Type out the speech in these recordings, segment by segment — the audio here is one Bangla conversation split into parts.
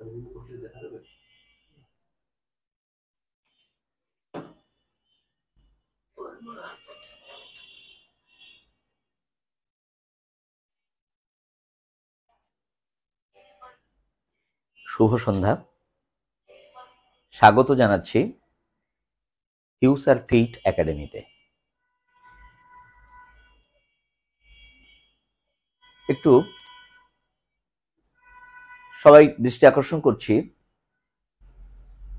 শুভ সন্ধ্যা, স্বাগত জানাচ্ছি ফিউচার ফিট একাডেমিতে। একটু সবাই দৃষ্টি আকর্ষণ করছি,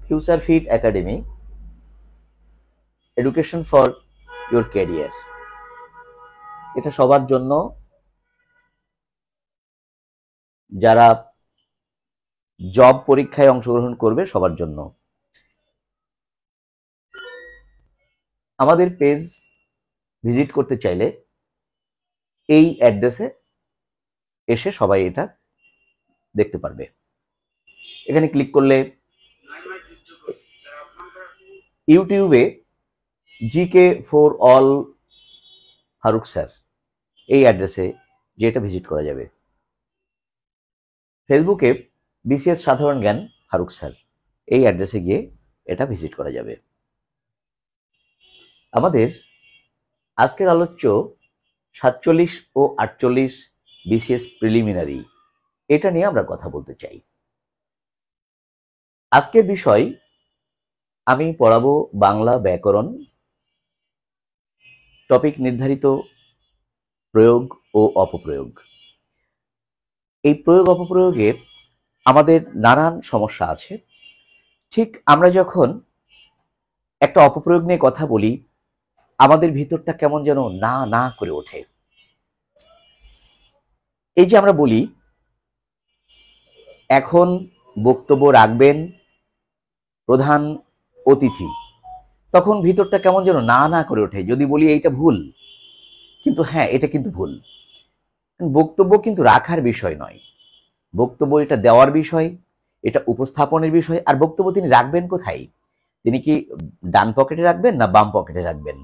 future fit academy education for your career, এটা সবার জন্য, যারা জব পরীক্ষায় অংশগ্রহণ করবে সবার জন্য। আমাদের পেজ ভিজিট করতে চাইলে এই অ্যাড্রেসে এসে সবাই এটা দেখতে পারবে। এখানে ক্লিক করলে ইউটিউবে GK for all Faruk sir এই অ্যাড্রেসে যেটা ভিজিট করা যাবে। ফেসবুকে বিসিএস সাধারণ জ্ঞান ফারুক স্যার এই অ্যাড্রেসে গিয়ে এটা ভিজিট করা যাবে। আমাদের আজকের আলোচ্য 47 ও 48 বিসিএস প্রিলিমিনারি, এটা নিয়ে আমরা কথা বলতে চাই। আজকের বিষয় আমি পড়াবো বাংলা ব্যাকরণ, টপিক নির্ধারিত প্রয়োগ ও অপপ্রয়োগ। এই প্রয়োগ অপপ্রয়োগে আমাদের নানান সমস্যা আছে। ঠিক আমরা যখন একটা অপপ্রয়োগ নিয়ে কথা বলি, আমাদের ভিতরটা কেমন যেন না না করে ওঠে। এই যে আমরা বলি এখন বক্তব্য রাখবেন প্রধান অতিথি, তখন ভিতরটা কেমন যেন না না করে ওঠে। যদি বলি এইটা ভুল, কিন্তু হ্যাঁ এটা কিন্তু ভুল। বক্তব্য কিন্তু রাখার বিষয় নয়, বক্তব্য এটা দেওয়ার বিষয়, এটা উপস্থাপনের বিষয়। আর বক্তব্য তিনি রাখবেন কোথায়? তিনি কি ডান পকেটে রাখবেন, না বাম পকেটে রাখবেন,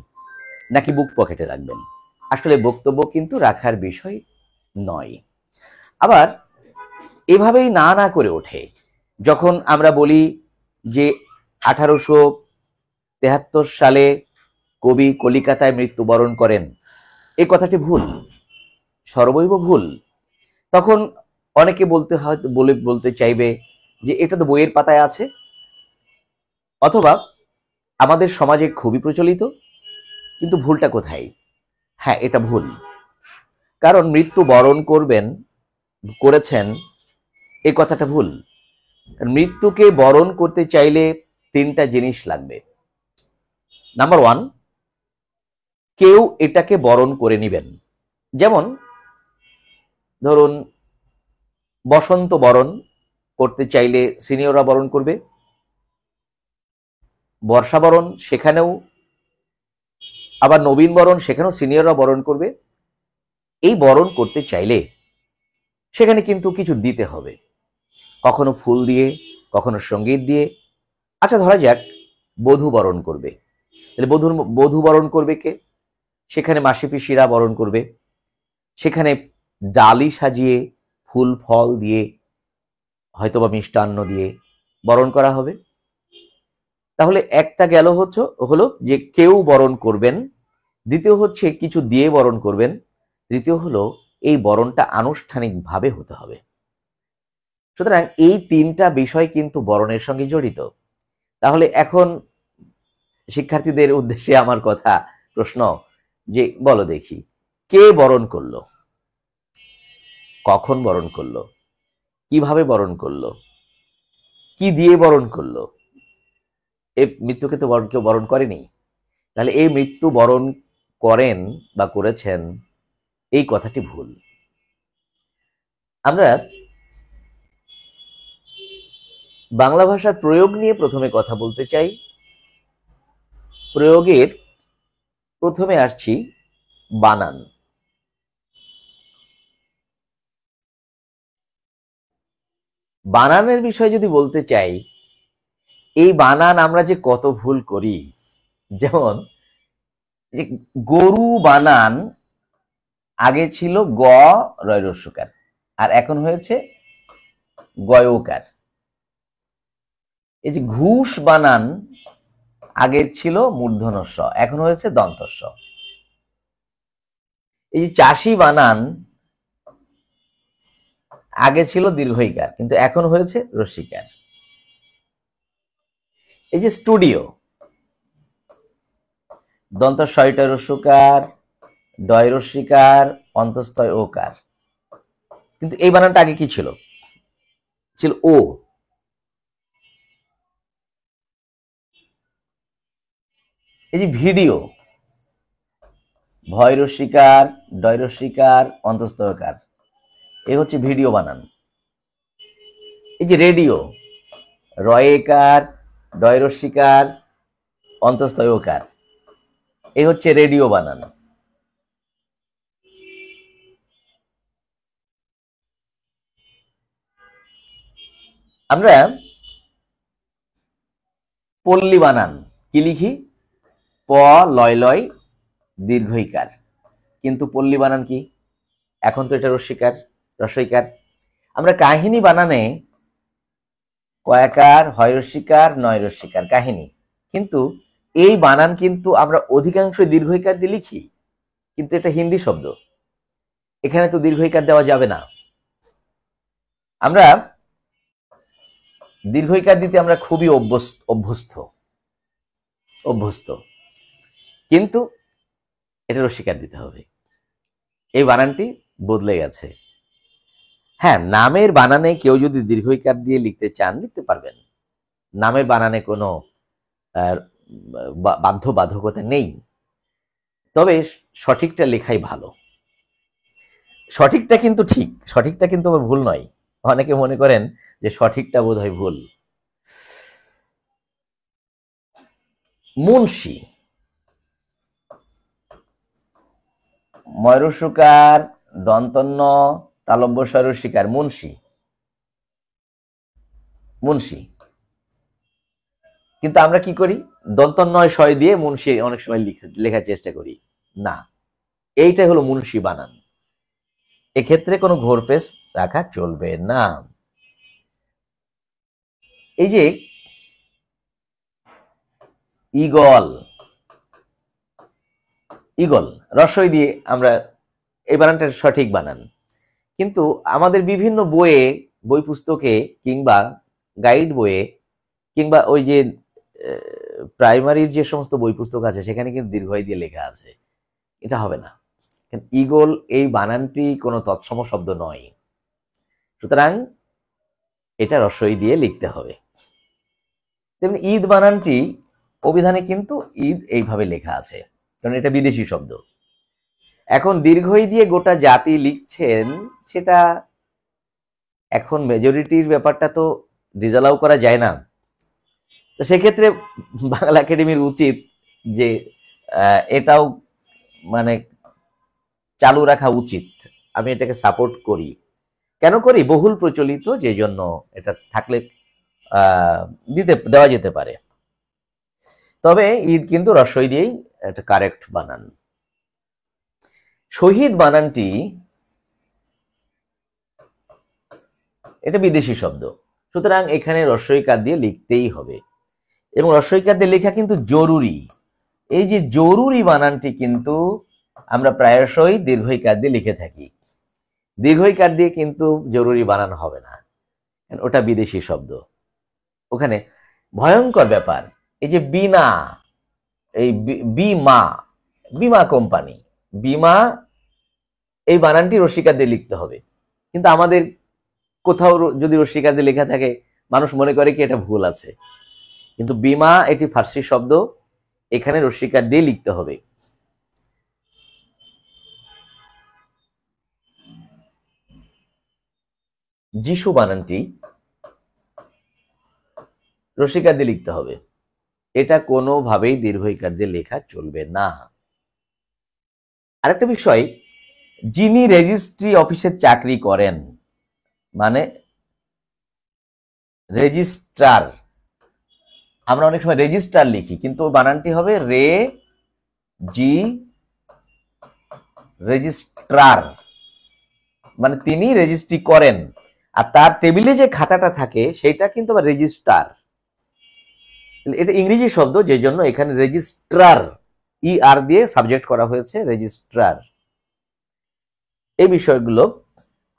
নাকি বুক পকেটে রাখবেন? আসলে বক্তব্য কিন্তু রাখার বিষয় নয়। আবার এভাবেই না না করে ওঠে যখন আমরা বলি যে 1873 সালে কবি কলিকাতায় মৃত্যুবরণ করেন, এই কথাটি ভুল, সর্বৈব ভুল। তখন অনেকে বলতে চাইবে যে এটা তো বইয়ের পাতায় আছে, অথবা আমাদের সমাজে খুবই প্রচলিত, কিন্তু ভুলটা কোথায়? হ্যাঁ এটা ভুল, কারণ মৃত্যুবরণ করেছেন এই কথাটা ভুল। মৃত্যুকে বরণ করতে চাইলে 3টা জিনিস লাগবে। নাম্বার 1, কেউ এটাকে বরণ করে নেবেন। যেমন ধরুন বসন্ত বরণ করতে চাইলে সিনিয়ররা বরণ করবে, বর্ষা বরণ সেখানেও, আবার নবীন বরণ সেখানেও সিনিয়ররা বরণ করবে। এই বরণ করতে চাইলে সেখানে কিন্তু কিছু দিতে হবে, কখনো ফুল দিয়ে, কখনো সঙ্গীত দিয়ে। আচ্ছা ধরা যাক বধূ বরণ করবে, তাহলে বধূ বরণ করবে কে? সেখানে মাসি পিসিরা বরণ করবে, সেখানে ডালি সাজিয়ে ফুল ফল দিয়ে হয়তোবা মিষ্টান্ন দিয়ে বরণ করা হবে। তাহলে একটা গেল হলো যে কেউ বরণ করবেন, দ্বিতীয় হচ্ছে কিছু দিয়ে বরণ করবেন, তৃতীয় হলো এই বরণটা আনুষ্ঠানিকভাবে হতে হবে। সুতরাং এই 3টা বিষয় কিন্তু বরণের সঙ্গে জড়িত। তাহলে এখন শিক্ষার্থীদের উদ্দেশ্যে আমার কথা, প্রশ্ন যে বলো দেখি, কে বরণ করলো, কখন বরণ করলো, কিভাবে বরণ করলো, কি দিয়ে বরণ করলো? এই মৃত্যুকে তো কেউ বরণ করেনি। তাহলে এই মৃত্যু বরণ করেন বা করেছেন, এই কথাটি ভুল। আমরা বাংলা ভাষার প্রয়োগ নিয়ে প্রথমে কথা বলতে চাই। প্রয়োগের প্রথমে আসছি বানান। বানানের বিষয়ে যদি বলতে চাই, এই বানান আমরা যে কত ভুল করি। যেমন যে গরু বানান আগে ছিল গ রয় রস্যকার, আর এখন হয়েছে গয়কার। এই যে ঘুষ বানান আগে ছিল মূর্ধন্য ষ, এখন হয়েছে দন্ত স। এই যে চাষি বানান আগে ছিল দীর্ঘইকার, কিন্তু এখন হয়েছে রস্যিকার। এই যে স্টুডিও, দন্ত ষয়টা রস্যকার, ডয় রস্যিকার, অন্তস্তয় ওকার, কিন্তু এই বানানটা আগে কি ছিল? ছিল ও। এই যে ভিডিও, ভয় রস্যিকার, ডয় রস্যিকার, অন্তস্তয়কার, এই হচ্ছে ভিডিও বানান। এই যে রেডিও, রয়েকার, ডয় রস্যিকার, অন্তস্তয়কার, এই হচ্ছে রেডিও বানান। আমরা পল্লী বানান কি লিখি? প লয় লয় দীর্ঘইকার, কিন্তু পল্লী বানান কি? এখন তো এটা রস্যিকার, রস্যইকার। আমরা কাহিনী বানানে কয়াকার, হয় রস্যিকার, নয় রস্যিকার, কাহিনী, কিন্তু এই বানান কিন্তু আমরা অধিকাংশ দীর্ঘইকার দিয়ে লিখি, কিন্তু এটা হিন্দি শব্দ, এখানে তো দীর্ঘইকার দেওয়া যাবে না। আমরা দীর্ঘইকার দিতে আমরা খুবই অভ্যস্ত, কিন্তু এটা রস্যিকার দিতে হবে। এই বানানটি বদলে গেছে। হ্যাঁ, নামের বানানে কেউ যদি দীর্ঘইকার দিয়ে লিখতে চান লিখতে পারবেন, নামের বানানে কোনো বাধ্যবাধকতা নেই, তবে সঠিকটা লেখাই ভালো। সঠিকটা কিন্তু ঠিক, সঠিকটা কিন্তু আবার ভুল নয়। অনেকে মনে করেন যে সঠিকটা বোধহয় ভুল। মুন্সি, ময়ূরসুকার, দন্তন্য, তালব্য স্বরস্বীকার, মুন্সি, মুন্সি। কিন্তু আমরা কি করি? দন্তন্বয় শয় দিয়ে মুন্সি অনেক সময় লেখার চেষ্টা করি। না, এইটা হলো মুন্সি বানান, এক্ষেত্রে কোনো ঘোরপেশ রাখা চলবে না। এই যে ইগল, ইগল রস্বই দিয়ে আমরা, এই বানানটা সঠিক বানান, কিন্তু আমাদের বিভিন্ন বইয়ে, বই পুস্তকে কিংবা গাইড বইয়ে কিংবা ওই যে প্রাইমারির যে সমস্ত বই পুস্তক আছে সেখানে কিন্তু দীর্ঘই দিয়ে লেখা আছে, এটা হবে না। ইগল এই বানানটি কোনো তৎসম শব্দ নয়, সুতরাং এটা রস্বই দিয়ে লিখতে হবে। তেমনি ঈদ বানানটি অভিধানে কিন্তু ঈদ এইভাবে লেখা আছে, কারণ এটা বিদেশি শব্দ। এখন দীর্ঘই দিয়ে গোটা জাতি লিখছেন, সেটা এখন মেজরিটির ব্যাপারটা তো ডিজালাও করা যায় না। তো সেক্ষেত্রে বাংলা একাডেমির উচিত যে এটাও মানে চালু রাখা উচিত। আমি এটাকে সাপোর্ট করি। কেন করি? বহুল প্রচলিত, যে জন্য এটা থাকলে দেওয়া যেতে পারে। তবে ঈদ কিন্তু রস্বই দিয়েই একটা কারেক্ট বানান। শহীদ বানানটি এটা বিদেশি শব্দ, সুতরাং এখানে রস্বইকার দিয়ে লিখতেই হবে, এবং রস্বইকার দিয়ে লেখা কিন্তু জরুরি। এই যে জরুরি বানানটি কিন্তু আমরা প্রায়শই দীর্ঘইকার দিয়ে লিখে থাকি, দীর্ঘইকার দিয়ে কিন্তু জরুরি বানান হবে না, ওটা বিদেশি শব্দ। ওখানে ভয়ঙ্কর ব্যাপার, এই যে বিনা, এই বিমা, বিমা কোম্পানি, বিমা, এই বানানটি রস্যিকার দিয়ে লিখতে হবে, কিন্তু আমাদের কোথাও যদি রস্যিকার দিয়ে লেখা থাকে মানুষ মনে করে কি এটা ভুল আছে, কিন্তু বিমা এটি ফার্সি শব্দ, এখানে রস্যিকার দিয়ে লিখতে হবে। যিশু বানানটি রস্যিকার দিয়ে লিখতে হবে, এটা কোনোভাবেই দীর্ঘইকার দিয়ে লেখা চলবে না। আরেকটা বিষয়, যিনি রেজিস্ট্রি অফিসে চাকরি করেন, মানে রেজিস্ট্রার, আমরা অনেক সময় রেজিস্ট্রার লিখি, কিন্তু বানানটি হবে রে জি রেজিস্ট্রার, মানে তিনি রেজিস্ট্রি করেন, আর তার টেবিলে যে খাতাটা থাকে সেটা কিন্তু আবার রেজিস্ট্রার। এটা ইংরেজি শব্দ, যে জন্য এখানে রেজিস্ট্রার ER দিয়ে সাবজেক্ট করা হয়েছে, রেজিস্ট্রার। এই বিষয়গুলো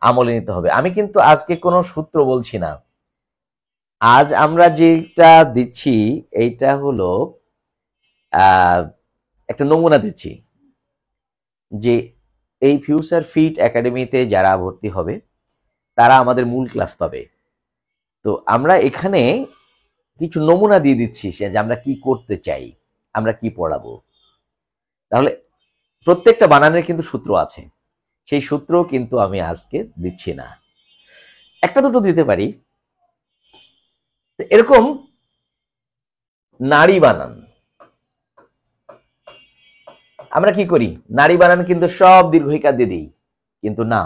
আমলে নিতে হবে। আমি কিন্তু আজকে কোনো সূত্র বলছি না, আজ আমরা যেটা দিচ্ছি এইটা হলো একটা নমুনা দিচ্ছি যে এই ফিউচার ফিট একাডেমিতে যারা ভর্তি হবে তারা আমাদের মূল ক্লাস পাবে। তো আমরা এখানে কিছু নমুনা দিয়ে দিচ্ছি যে আমরা কি করতে চাই, আমরা কি পড়াবো। তাহলে প্রত্যেকটা বানানের কিন্তু সূত্র আছে, সেই সূত্র কিন্তু আমি আজকে দিচ্ছি না, একটা দুটো দিতে পারি। এরকম নারী বানান আমরা কি করি, নারী বানান কিন্তু সব দীর্ঘইকার দিয়ে দিই, কিন্তু না,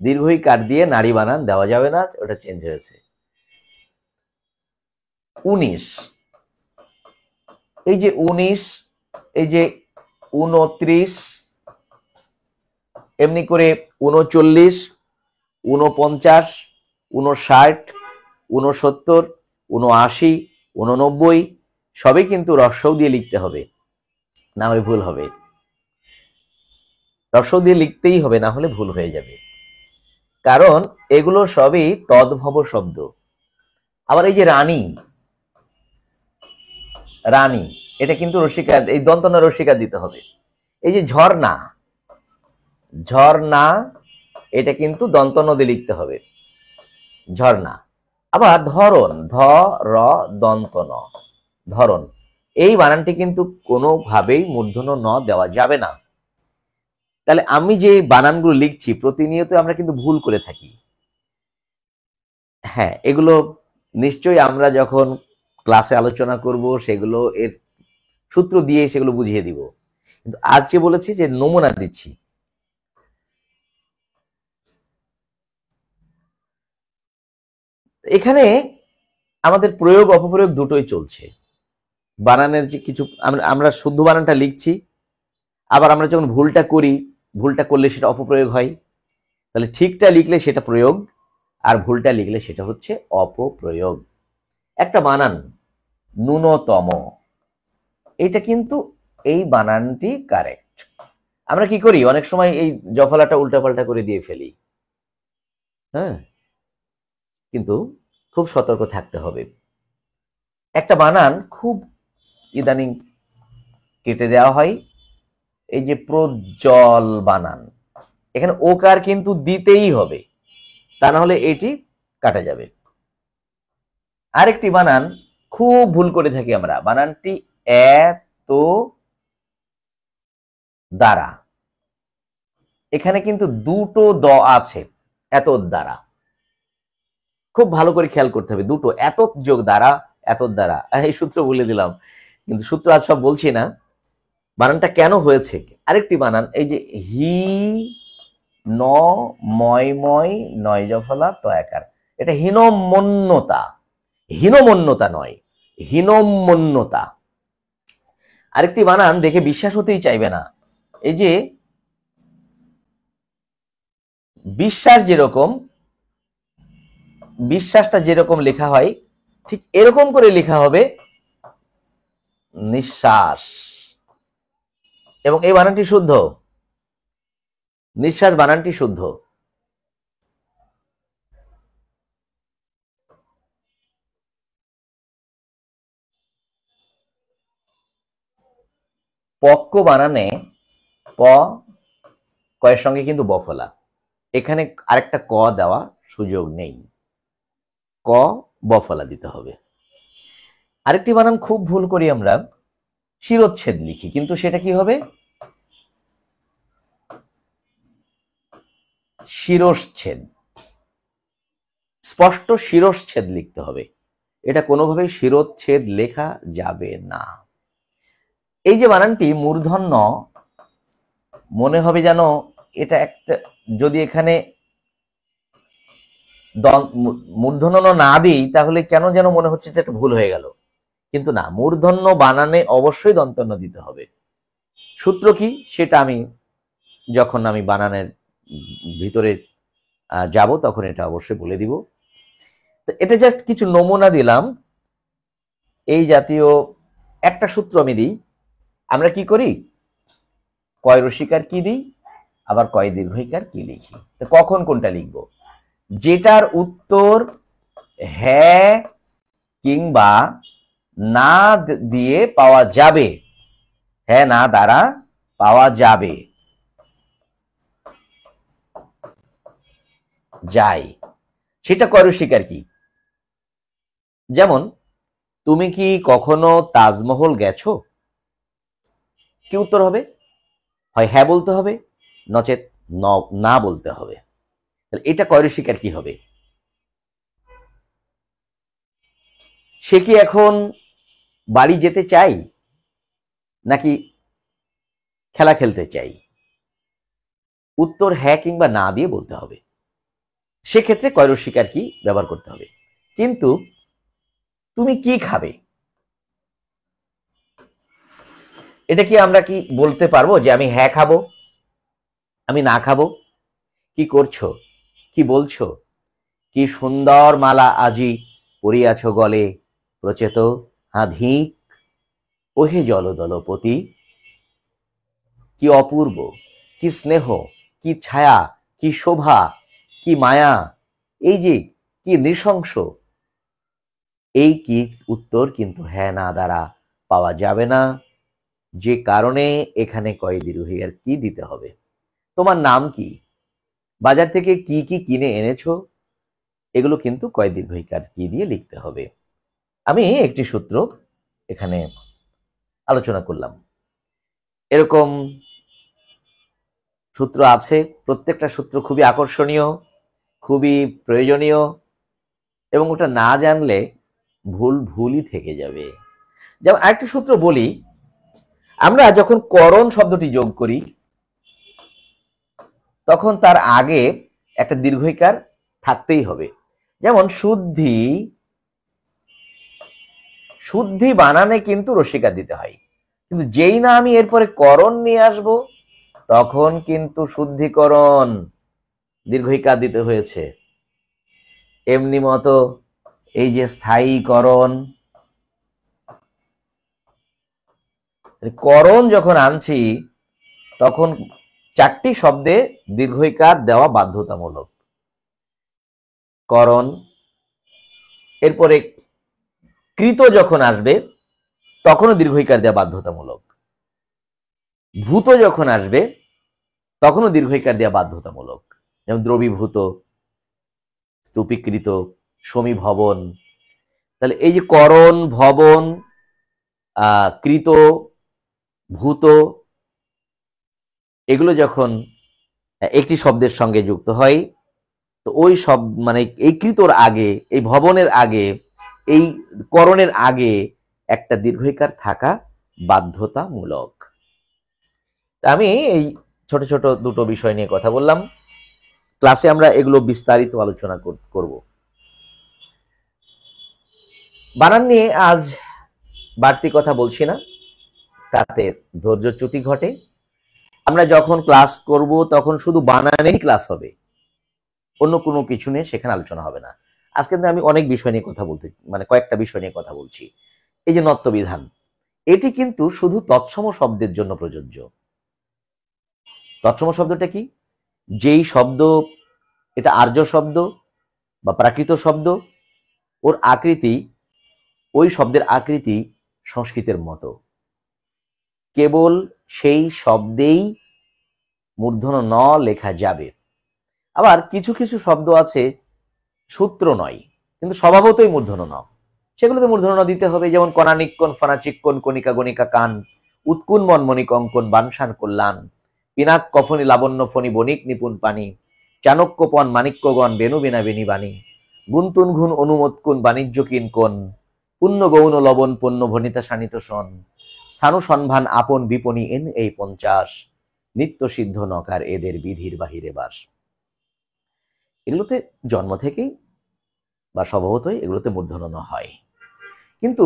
দীর্ঘইকার দিয়ে নারী বানান দেওয়া যাবে না, ওটা চেঞ্জ হয়েছে। 19, এই যে 19, এই যে 29, এমনি করে 39, 49, 59, 69, 79, 89 সবই কিন্তু রস্বউ দিয়ে লিখতে হবে, না হলে ভুল হবে। রস্বউ দিয়ে লিখতেই হবে, না হলে ভুল হয়ে যাবে, কারণ এগুলো সবই তদ্ভব শব্দ। আবার এই যে রানী, রানী এটা কিন্তু রসিকার, এই দন্তন্য রসিকার দিতে হবে। এই যে ঝর্ণা, ঝর্ণা এটা কিন্তু দন্তন্য দিয়ে লিখতে হবে, ঝর্ণা। আবার ধরন, ধর দন্তন, ধরন, এই বানানটি কিন্তু কোনোভাবেই মূর্ধন্য ন দেওয়া যাবে না। তাহলে আমি যে বানানগুলো লিখছি প্রতিনিয়ত আমরা কিন্তু ভুল করে থাকি। হ্যাঁ, এগুলো নিশ্চয়ই আমরা যখন ক্লাসে আলোচনা করব সেগুলো এর সূত্র দিয়ে সেগুলো বুঝিয়ে দিব, কিন্তু আজকে বলেছি যে নমুনা দিচ্ছি। এখানে আমাদের প্রয়োগ অপপ্রয়োগ দুটোই চলছে। বানানের যে কিছু আমরা শুদ্ধ বানানটা লিখছি, আবার আমরা যখন ভুলটা করি, ভুলটা করলে সেটা অপপ্রয়োগ হয়। তাহলে ঠিকটা লিখলে সেটা প্রয়োগ, আর ভুলটা লিখলে সেটা হচ্ছে অপপ্রয়োগ। একটা বানান ন্যূনতম, এটা কিন্তু এই বানানটি কারেক্ট। আমরা কি করি, অনেক সময় এই জফলাটা উল্টাপাল্টা করে দিয়ে ফেলি। হ্যাঁ, কিন্তু খুব সতর্ক থাকতে হবে। একটা বানান খুব ইদানিং কেটে দেওয়া হয়, এই যে প্রজ্জ্বল বানান, এখানে ওকার কিন্তু দিতেই হবে, তা না হলে এটি কাটা যাবে। আরেকটি বানান খুব ভুল করে থাকি আমরা, বানানটি এত দ্বারা, এখানে কিন্তু দুটো দ আছে, এত দ্বারা, খুব ভালো করে খেয়াল করতে হবে, দুটো এত যোগ দ্বারা, এত দ্বারা। এই সূত্র বলে দিলাম, কিন্তু সূত্র আজ সব বলছি না, বানানটা কেন হয়েছে। আরেকটি বানান এই যে হি ন ময় ময় নয় জফলা তয়াকার, এটা হীনমন্যতা, হীনমন্যতা নয়, হীনমন্যতা। আরেকটি বানান দেখে বিশ্বাস হতেই চাইবে না, এই যে বিশ্বাস, যেরকম বিশ্বাসটা যেরকম লেখা হয় ঠিক এরকম করে লেখা হবে নিঃশ্বাস, এবং এই বানানটি শুদ্ধ, নিঃশ্বাস বানানটি শুদ্ধ। পক্ক বানানে প কয়ের সঙ্গে কিন্তু বফলা, এখানে আরেকটা ক দেওয়া সুযোগ নেই, ক বফলা দিতে হবে। আরেকটি বানান খুব ভুল করি আমরা, শিরোচ্ছেদ লিখি, কিন্তু সেটা কি হবে শিরশ্ছেদ, স্পষ্ট শিরশ্ছেদ লিখতে হবে, এটা কোনোভাবেই শিরোচ্ছেদ লেখা যাবে না। এই যে বানানটি মূর্ধন্য, মনে হবে যেন এটা একটা, যদি এখানে মূর্ধন্য না দিই তাহলে কেন যেন মনে হচ্ছে যে একটা ভুল হয়ে গেল, কিন্তু না, মূর্ধন্য বানানে অবশ্যই দন্তন্য দিতে হবে। সূত্র কি সেটা আমি যখন আমি বানানের ভিতরে যাব তখন এটা অবশ্যই বলে দিব। তো এটা জাস্ট কিছু নমুনা দিলাম এই জাতীয় একটা সূত্র আমি দিই। আমরা কি করি, কয় রসিকার কি দিই, আবার কয় দীর্ঘইকার কি লিখি। তো কখন কোনটা লিখব? যেটার উত্তর হ্যাঁ কিংবা না দিয়ে পাওয়া যাবে, হ্যাঁ না দ্বারা পাওয়া যাবে, যায়, সেটা কয় রসিকার কি। যেমন, তুমি কি কখনো তাজমহল গেছো? কি উত্তর হবে? হয় হ্যাঁ বলতে হবে, নচেত না বলতে হবে। তাহলে এটা কয় রসিকার কি হবে? সে কি এখন বাড়ি যেতে চাই নাকি খেলা খেলতে চাই? উত্তর হ্যাঁ কিংবা না দিয়ে বলতে হবে। সেক্ষেত্রে কয় রসিকার কি ব্যবহার করতে হবে। কিন্তু তুমি কি খাবে, এটা কি আমরা কি বলতে পারবো যে আমি হ্যাঁ খাবো, আমি না খাবো? কি করছো, কি বলছো? কি সুন্দর মালা আজি পরিয়াছ গলে, প্রচেত হাধিক ওহে জলদলপতি। কি অপূর্ব, কি স্নেহ, কি ছায়া, কি শোভা, কি মায়া, এই যে কি নৃশংস। এই কি উত্তর কিন্তু হ্যাঁ না দ্বারা পাওয়া যাবে না, যে কারণে এখানে কয় দীর্ঘইকার কি দিতে হবে। তোমার নাম কি, বাজার থেকে কি কি কিনে এনেছো, এগুলো কিন্তু কয় দীর্ঘইকার কি দিয়ে লিখতে হবে। আমি একটি সূত্র এখানে আলোচনা করলাম। এরকম সূত্র আছে, প্রত্যেকটা সূত্র খুবই আকর্ষণীয়, খুবই প্রয়োজনীয়, এবং ওটা না জানলে ভুলই থেকে যাবে। যেমন আরেকটি সূত্র বলি, আমরা যখন করণ শব্দটি যোগ করি তখন তার আগে একটা দীর্ঘইকার থাকতেই হবে। যেমন শুদ্ধি, শুদ্ধি বানানে কিন্তু রসিকার দিতে হয়, কিন্তু যেই না আমি এরপরে করণ নিয়ে আসব তখন কিন্তু শুদ্ধিকরণ দীর্ঘইকার দিতে হয়েছে। এমনি মতো এই যে স্থায়ীকরণ, করণ যখন আনছি তখন চারটি শব্দে দীর্ঘইকার দেওয়া বাধ্যতামূলক। করণ, এরপরে কৃত যখন আসবে তখনও দীর্ঘইকার দেওয়া বাধ্যতামূলক। ভূত যখন আসবে তখনও দীর্ঘইকার দেওয়া বাধ্যতামূলক। যেমন দ্রবীভূত, স্তূপীকৃত, সমীভবন। তাহলে এই যে করণ, ভবন, কৃত, ভূত, এগুলো যখন একটি শব্দের সঙ্গে যুক্ত হয় তো ওই সব মানে এই কৃতর আগে, এই ভবনের আগে, এই করণের আগে একটা দীর্ঘইকার থাকা বাধ্যতামূলক। আমি এই ছোট ছোট দুটো বিষয় নিয়ে কথা বললাম। ক্লাসে আমরা এগুলো বিস্তারিত আলোচনা করব। বানান নিয়ে আজ বাড়তি কথা বলছি না, তাতে ধৈর্যচ্যুতি ঘটে। আমরা যখন ক্লাস করব তখন শুধু বানানেরই ক্লাস হবে, অন্য কোনো কিছু নিয়ে সেখানে আলোচনা হবে না। আজকে কিন্তু আমি অনেক বিষয় নিয়ে কথা বলতে, মানে কয়েকটা বিষয় নিয়ে কথা বলছি। এই যে নত্যবিধান, এটি কিন্তু শুধু তৎসম শব্দের জন্য প্রযোজ্য। তৎসম শব্দটা কি? যেই শব্দ, এটা আর্য শব্দ বা প্রাকৃত শব্দ, ওর আকৃতি, ওই শব্দের আকৃতি সংস্কৃতের মতো, কেবল সেই শব্দেই মূর্ধন্য ন লেখা যাবে। আবার কিছু কিছু শব্দ আছে সূত্র নয় কিন্তু স্বভাবতই মূর্ধন্য ন, সেগুলোতে মূর্ধন্য ন দিতে হবে। যেমন কণানিক্কন, ফণাচিক্কন, কণিকা গণিকা কান, উৎকুন মনমণি কঙ্কন, বানসান কল্যাণ, পিনাক কফনি লাবণ্য ফণি বণিক নিপুণ পানি, চাণক্যপন মাণিক্যগণ বেনু বিনা বেনি বাণী, গুন্তুন ঘুন অনুমোৎকুন বাণিজ্য কিন কোন, পুণ্য গৌণ লবণ পণ্য ভনিতা শানিত সন, স্থানু সন্ধান আপন বিপণী এন এই 50, নিত্য সিদ্ধ নকার এদের বিধির বাহিরে বাস। এগুলোতে জন্ম থেকেই বা স্বভাবতই এগুলোতে মূর্ধন্য ন হয়, কিন্তু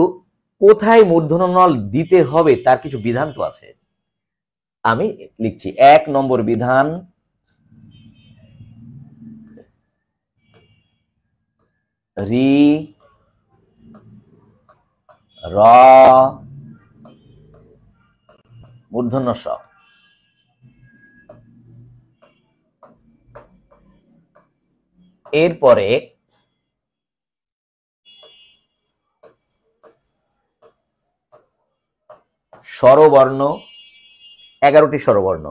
কোথায় মূর্ধন্য ন দিতে হবে তার কিছু বিধান তো আছে। আমি লিখছি 1 নম্বর বিধান, রি র মূর্ধন্য স। এরপরে স্বরবর্ণ, 11টি স্বরবর্ণ।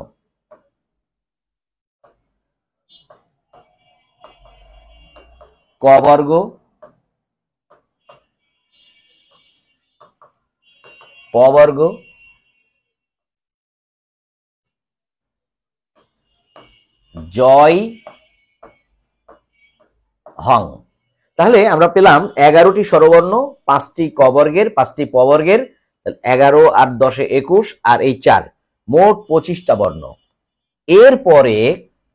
ক বর্গ, প বর্গ, জয়, হং। তাহলে আমরা পেলাম 11টি স্বরবর্ণ, 5টি ক বর্গের, 5টি প বর্গের, 11 আর 10 21 আর এই 4, মোট 25টা বর্ণ।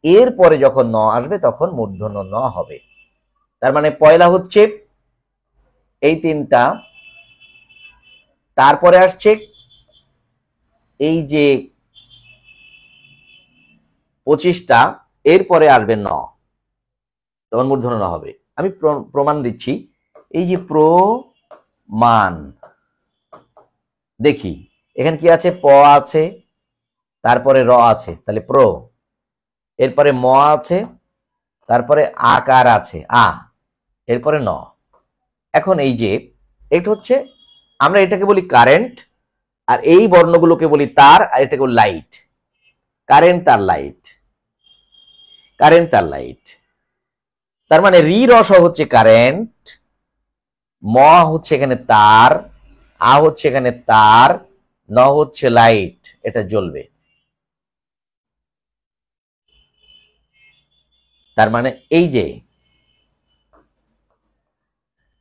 এরপরে যখন ন আসবে তখন মূর্ধন্য ন হবে। তার মানে পয়লা হচ্ছে এই 3টা, তারপরে আসছে এই যে 25টা, এরপরে আসবে ন, তখন মূর্ধন্য ন হবে। আমি প্রমাণ দিচ্ছি। এই যে প্রমাণ, দেখি এখানে কি আছে, প আছে, তারপরে র আছে, তাহলে প্র, এরপরে ম আছে, তারপরে আকার আছে আ, এরপরে ন। এখন এই যে এটা হচ্ছে, আমরা এটাকে বলি কারেন্ট, আর এই বর্ণগুলোকে বলি তার, আর এটাকে বলি লাইট। কারেন্ট তার লাইট, কারেন্ট তার লাইট। তার মানে রি রস হচ্ছে কারেন্ট, ম হচ্ছে এখানে তার, আ হচ্ছে এখানে তার, ন হচ্ছে লাইট, এটা জ্বলবে। তার মানে এই যে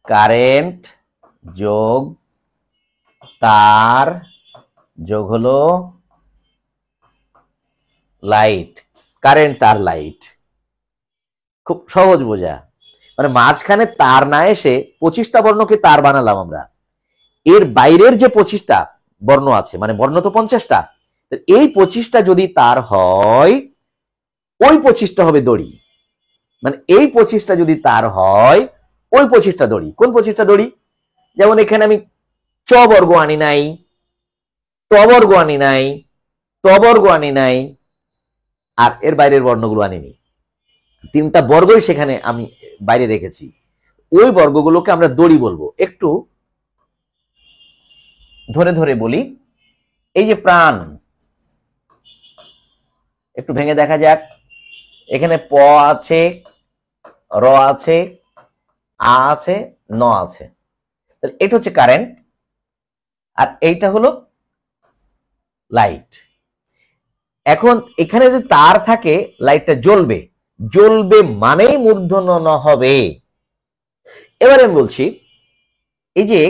কারেন্ট যোগ তার যোগ হলো লাইট, কারেন্ট তার লাইট। খুব সহজ বোঝা। মানে মাঝখানে তার না এসে 25টা বর্ণকে তার বানালাম আমরা। এর বাইরের যে 25টা বর্ণ আছে, মানে বর্ণ তো 50টা, এই 25টা যদি তার হয়, ওই 25টা হবে দড়ি। মানে এই 25টা যদি তার হয়, ওই 25টা দড়ি। কোন 25টা দড়ি? যেমন এখানে আমি চ বর্গ আনি নাই, ত বর্গ আনি নাই, ত বর্গ আনি নাই, আর এর বাইরের বর্ণগুলো আনিনি। 3টা বর্গই সেখানে আমি বাইরে রেখেছি। ওই বর্গগুলোকে আমরা দড়ি বলবো। একটু ধরে ধরে বলি। এই যে প্রাণ, একটু ভেঙে দেখা যাক। এখানে প আছে, র আছে, আ আছে, ন আছে। এটা হচ্ছে কারেন্ট, আর এইটা হলো লাইট। এখন এখানে যদি তার থাকে, লাইটটা জ্বলবে, জ্বলবে মানেই মূর্ধন্য ন হবে। এবারে আমি বলছি, এই যে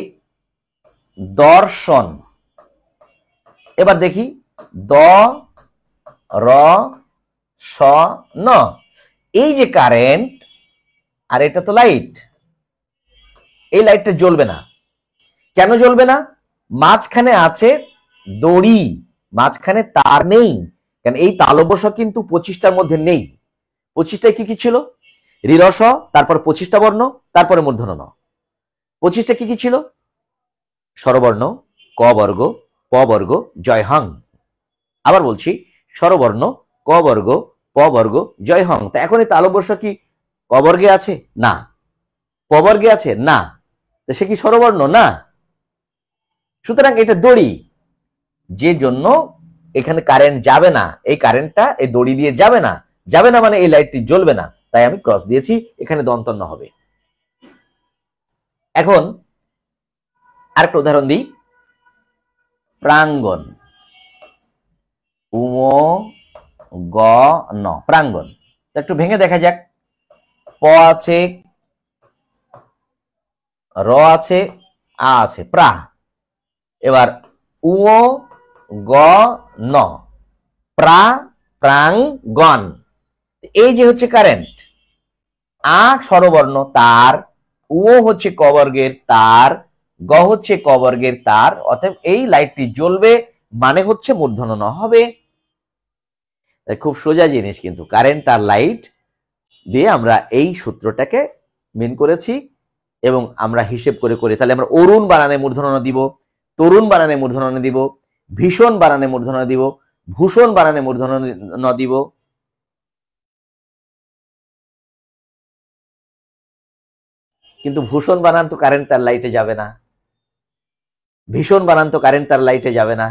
দর্শন, এবার দেখি দ র স ন, এই যে কারেন্ট, আর এটা তো লাইট, এই লাইটটা জ্বলবে না। কেন জ্বলবে না? মাঝখানে আছে দড়ি, মাঝখানে তার নেই। কেন? এই তালব্য স কিন্তু 25টার মধ্যে নেই। 25টায় কি কি ছিল? রিরস, তারপর 25টা বর্ণ, তারপরে মূর্ধন্য ন। 25টা কি কি ছিল? স্বরবর্ণ, ক বর্গ, প বর্গ, জয় হং। আবার বলছি, স্বরবর্ণ, ক বর্গ, প বর্গ, জয় হং। তা এখন এই তালব্য স কি ক বর্গে আছে? না। প বর্গে আছে? না। তো সে কি স্বরবর্ণ? না। সুতরাং এটা দড়ি, যে জন্য এখানে কারেন্ট যাবে না। এই কারেন্টটা এই দড়ি দিয়ে যাবে না, যাবে না মানে এই লাইটটি জ্বলবে না। তাই আমি ক্রস দিয়েছি, এখানে দন্তন্য হবে। এখন আরেকটা উদাহরণ দিই। প্রাঙ্গণ, উম গ ন, প্রাঙ্গণ। একটু ভেঙে দেখা যাক। প আছে, র আছে, আ আছে, প্রা। এবার উ গ ন, প্রা প্রাঙ্গণ। এই যে হচ্ছে কারেন্ট। আ স্বরবর্ণ তার, উ হচ্ছে ক বর্গের তার, গ হচ্ছে ক বর্গের তার। অতএব এই লাইটটি জ্বলবে মানে হচ্ছে মূর্ধন্য ন হবে। খুব সোজা জিনিস, কিন্তু কারেন্ট আর লাইট দিয়ে আমরা এই সূত্রটাকে মিন করেছি। এবং আমরা হিসেব করে করে তাহলে আমরা অরুণ বানানে মূর্ধন্য দিব, তরুণ বানানে মূর্ধন্য দিব, ভীষণ বানানে মূর্ধন্য দিব, ভূষণ বানানে মূর্ধন্য দিব, কিন্তু ভূষণ বানান তো কারেন্ট তার লাইটে যাবে না, ভীষণ বানান তো কারেন্ট তার লাইটে যাবে না,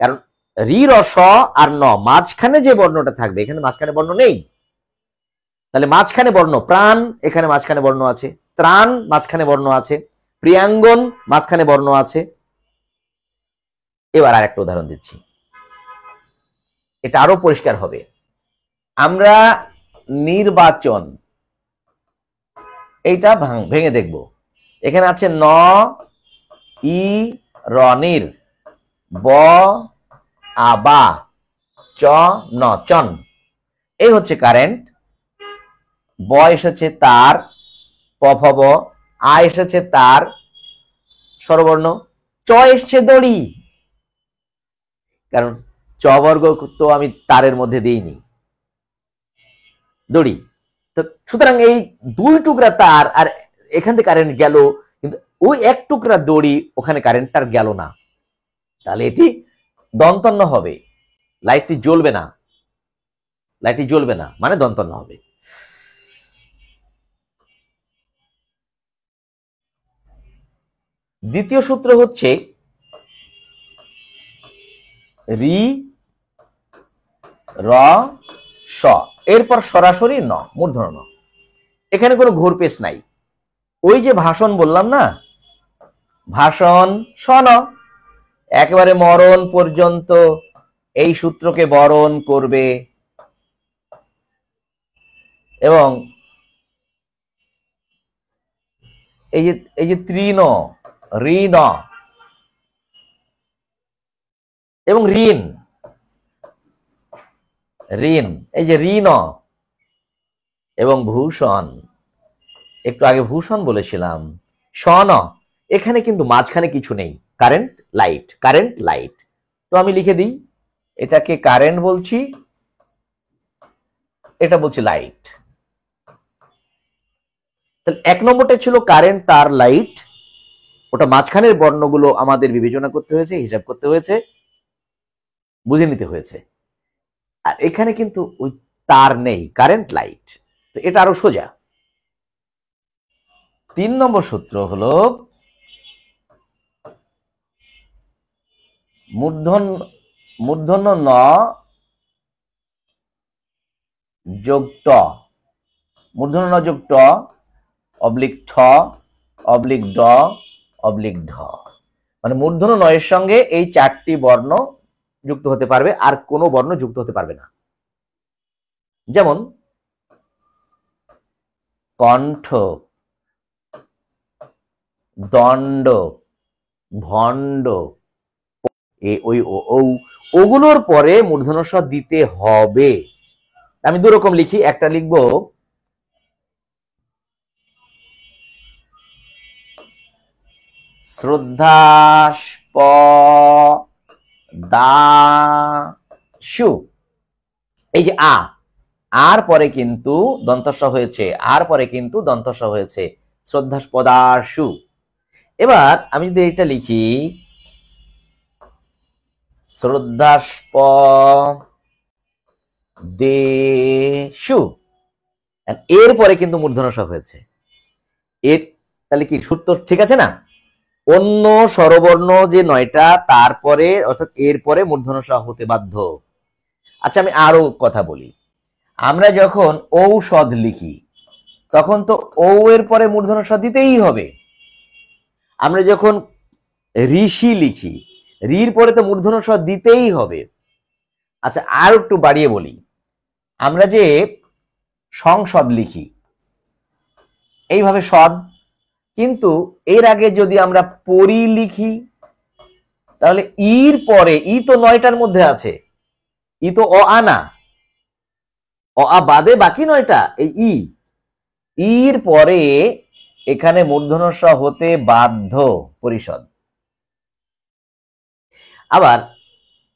কারণ রি র স আর ন মাঝখানে যে বর্ণটা থাকবে, এখানে মাঝখানে বর্ণ নেই। তাহলে মাঝখানে বর্ণ প্রাণ, এখানে মাঝখানে বর্ণ আছে, ত্রাণ মাঝখানে বর্ণ আছে, প্রিয়াঙ্গন মাঝখানে বর্ণ আছে। এবার আর একটা উদাহরণ দিচ্ছি, এটা আরো পরিষ্কার হবে। আমরা নির্বাচন এইটা ভেঙে দেখব। এখানে আছে ন ই র নির, ব আবা চ ন চন, এই হচ্ছে কারেন্ট। ব এসেছে তার, প ফ ব, আ এসেছে তার স্বরবর্ণ, চ এসছে দড়ি, কারণ চ বর্গ তো আমি তারের মধ্যে দিইনি, দড়ি। তো সুতরাং এই দুই টুকরা তার আর এখান থেকে কারেন্ট গেল, কিন্তু ওই এক টুকরা দড়ি ওখানে কারেন্টটার গেল না, তাহলে এটি দন্তন্য হবে, লাইটটি জ্বলবে না, লাইটটি জ্বলবে না মানে দন্তন্য হবে। দ্বিতীয় সূত্র হচ্ছে রি র স, এরপর সরাসরি ন মূর্ধন্য ন, এখানে কোনো ঘোরপেশ নাই। ওই যে ভাষণ বললাম না, ভাষণ স ন, একেবারে মরণ পর্যন্ত এই সূত্রকে বরণ করবে এবং এই যে তৃণ ঋণ এবং ঋণ, ঋণ এই যে ঋণ এবং ভূষণ, একটু আগে ভূষণ বলেছিলাম, সন, এখানে কিন্তু মাঝখানে কিছু নেই, কারেন্ট লাইট, কারেন্ট লাইট। তো আমি লিখে দিই, এটাকে কারেন্ট বলছি, এটা বলছি লাইট। তাহলে এক নম্বরটা ছিল কারেন্ট তার লাইট, ওটা মাঝখানের বর্ণগুলো আমাদের বিবেচনা করতে হয়েছে, হিসাব করতে হয়েছে, বুঝে নিতে হয়েছে। আর এখানে কিন্তু ওই তার নেই, কারেন্ট লাইট, তো এটা আরো সোজা। 3 নম্বর সূত্র হলো মূর্ধন্য ন যোগ ট, মূর্ধন্য ন যোগ ট অবলিক ঠ অবলিক ড অবলিক ঢ, মানে মূর্ধন্য নয়ের সঙ্গে এই 4টি বর্ণ যুক্ত হতে পারবে, আর কোনো বর্ণ যুক্ত হতে পারবে না। যেমন কণ্ঠ, দণ্ড, ভণ্ড, ওগুলোর পরে মূর্ধন্য স দিতে হবে। আমি দুরকম লিখি, একটা লিখব শ্রদ্ধাস্পদাশু, এই যে আর পরে কিন্তু দন্তস্ব হয়েছে, আর পরে কিন্তু দন্তস্ব হয়েছে, শ্রদ্ধাস্পদাশু। এবার আমি যদি এটা লিখি শ্রদ্ধাস্পদেশু, এরপরে কিন্তু মূর্ধন্য স হয়েছে, এর তাহলে কি সূত্র ঠিক আছে না? অন্য স্বরবর্ণ যে 9টা তারপরে অর্থাৎ এরপরে মূর্ধন্য স হতে বাধ্য। আচ্ছা আমি আরো কথা বলি, আমরা যখন ঔষধ লিখি তখন তো ঔ এর পরে মূর্ধন্য স দিতেই হবে। আমরা যখন ঋষি লিখি, রির পরে তো মূর্ধন্য স দিতেই হবে। আচ্ছা আর একটু বাড়িয়ে বলি, আমরা যে সংসদ লিখি এইভাবে সদ, কিন্তু এর আগে যদি আমরা পরি লিখি তাহলে ইর পরে, ই তো 9টার মধ্যে আছে, ই তো অ আ না, অ আ বাদে বাকি 9টা, এই ইর পরে এখানে মূর্ধন্য স হতে বাধ্য, পরিষদ।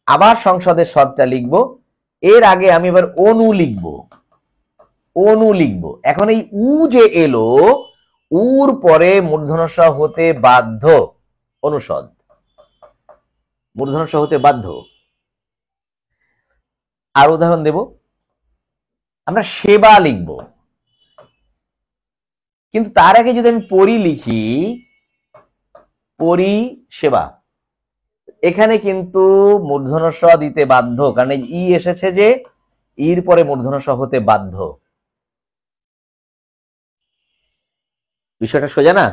আবার সংসদের সদটা লিখবো, এর আগে আমি এবার অনু লিখবো, অনু লিখবো। এখন এই উ যে এলো, উর পরে মূর্ধন্য ষ হতে বাধ্য, অনুষদ, মূর্ধন্য ষ হতে বাধ্য। আর উদাহরণ দেব, আমরা সেবা লিখব, কিন্তু তার আগে যদি আমি পরি লিখি, পরিষেবা, এখানে কিন্তু মূর্ধন্য ষ দিতে বাধ্য, কারণ ই এসেছে যে, ইর পরে মূর্ধন্য ষ হতে বাধ্য। বিষয়টা সোজা না,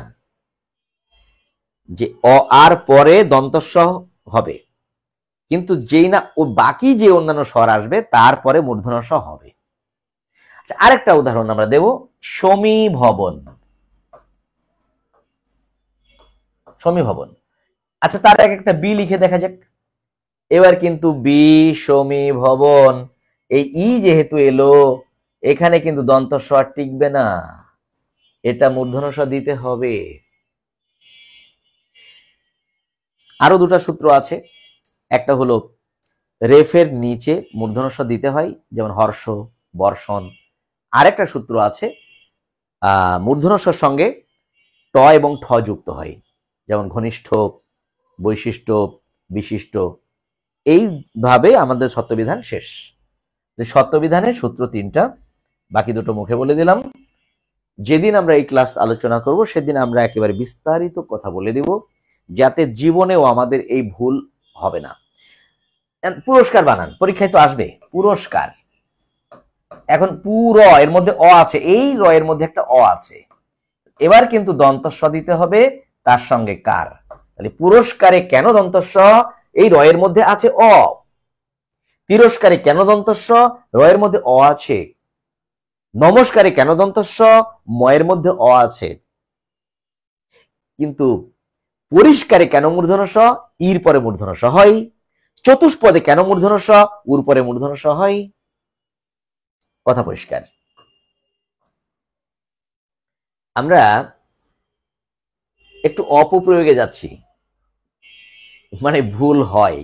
যে অ আর পরে দন্ত স হবে, কিন্তু যেই না ও বাকি যে অন্যান্য স্বর আসবে তারপরে মূর্ধন্য ষ হবে। আচ্ছা, আরেকটা উদাহরণ আমরা দেব, সমীভবন, সমীভবন। আচ্ছা, তার এক একটা বি লিখে দেখা যাক। এবার কিন্তু বি সমীভবন, এই ই যেহেতু এলো, এখানে কিন্তু দন্ত স আর টিকবে না, এটা মূর্ধন্য ষ দিতে হবে। আরো দুটো সূত্র আছে, একটা হলো রেফের নিচে মূর্ধন্য ষ দিতে হয়, যেমন হর্ষ, বর্ষণ। আরেকটা সূত্র আছে, মূর্ধন্য ষর সঙ্গে ট এবং ঠ যুক্ত হয়, যেমন ঘনিষ্ঠ, বৈশিষ্ট্য, বিশিষ্ট। এইভাবে আমাদের সত্যবিধান শেষ। সত্যবিধানের সূত্র 3টা, বাকি দুটো মুখে বলে দিলাম। যেদিন আমরা এই ক্লাস আলোচনা করব সেদিন আমরা একেবারে বিস্তারিত কথা বলে দিব, যাতে জীবনেও আমাদের এই ভুল হবে না। পুরস্কার বানান, পরীক্ষায় তো আসবে পুরস্কার। এখন পুর, এর মধ্যে অ আছে, এই র এর মধ্যে একটা অ আছে, এবার কিন্তু দন্ত স দিতে হবে তার সঙ্গে কার। তাহলে পুরস্কারে কেন দন্ত স, এই র এর মধ্যে আছে অ। তিরস্কারে কেন দন্ত স, র এর মধ্যে অ আছে। নমস্কারে কেন দন্ত স, ম এর মধ্যে অ আছে। কিন্তু পরিষ্কারে কেন মূর্ধন্য স, ইর পরে মূর্ধন্য স হয়। চতুষ্পদে কেন মূর্ধন্য স, উর পরে মূর্ধন্য স হয়। কথা পরিষ্কার। আমরা একটু অপপ্রয়োগে যাচ্ছি, মানে ভুল হয়।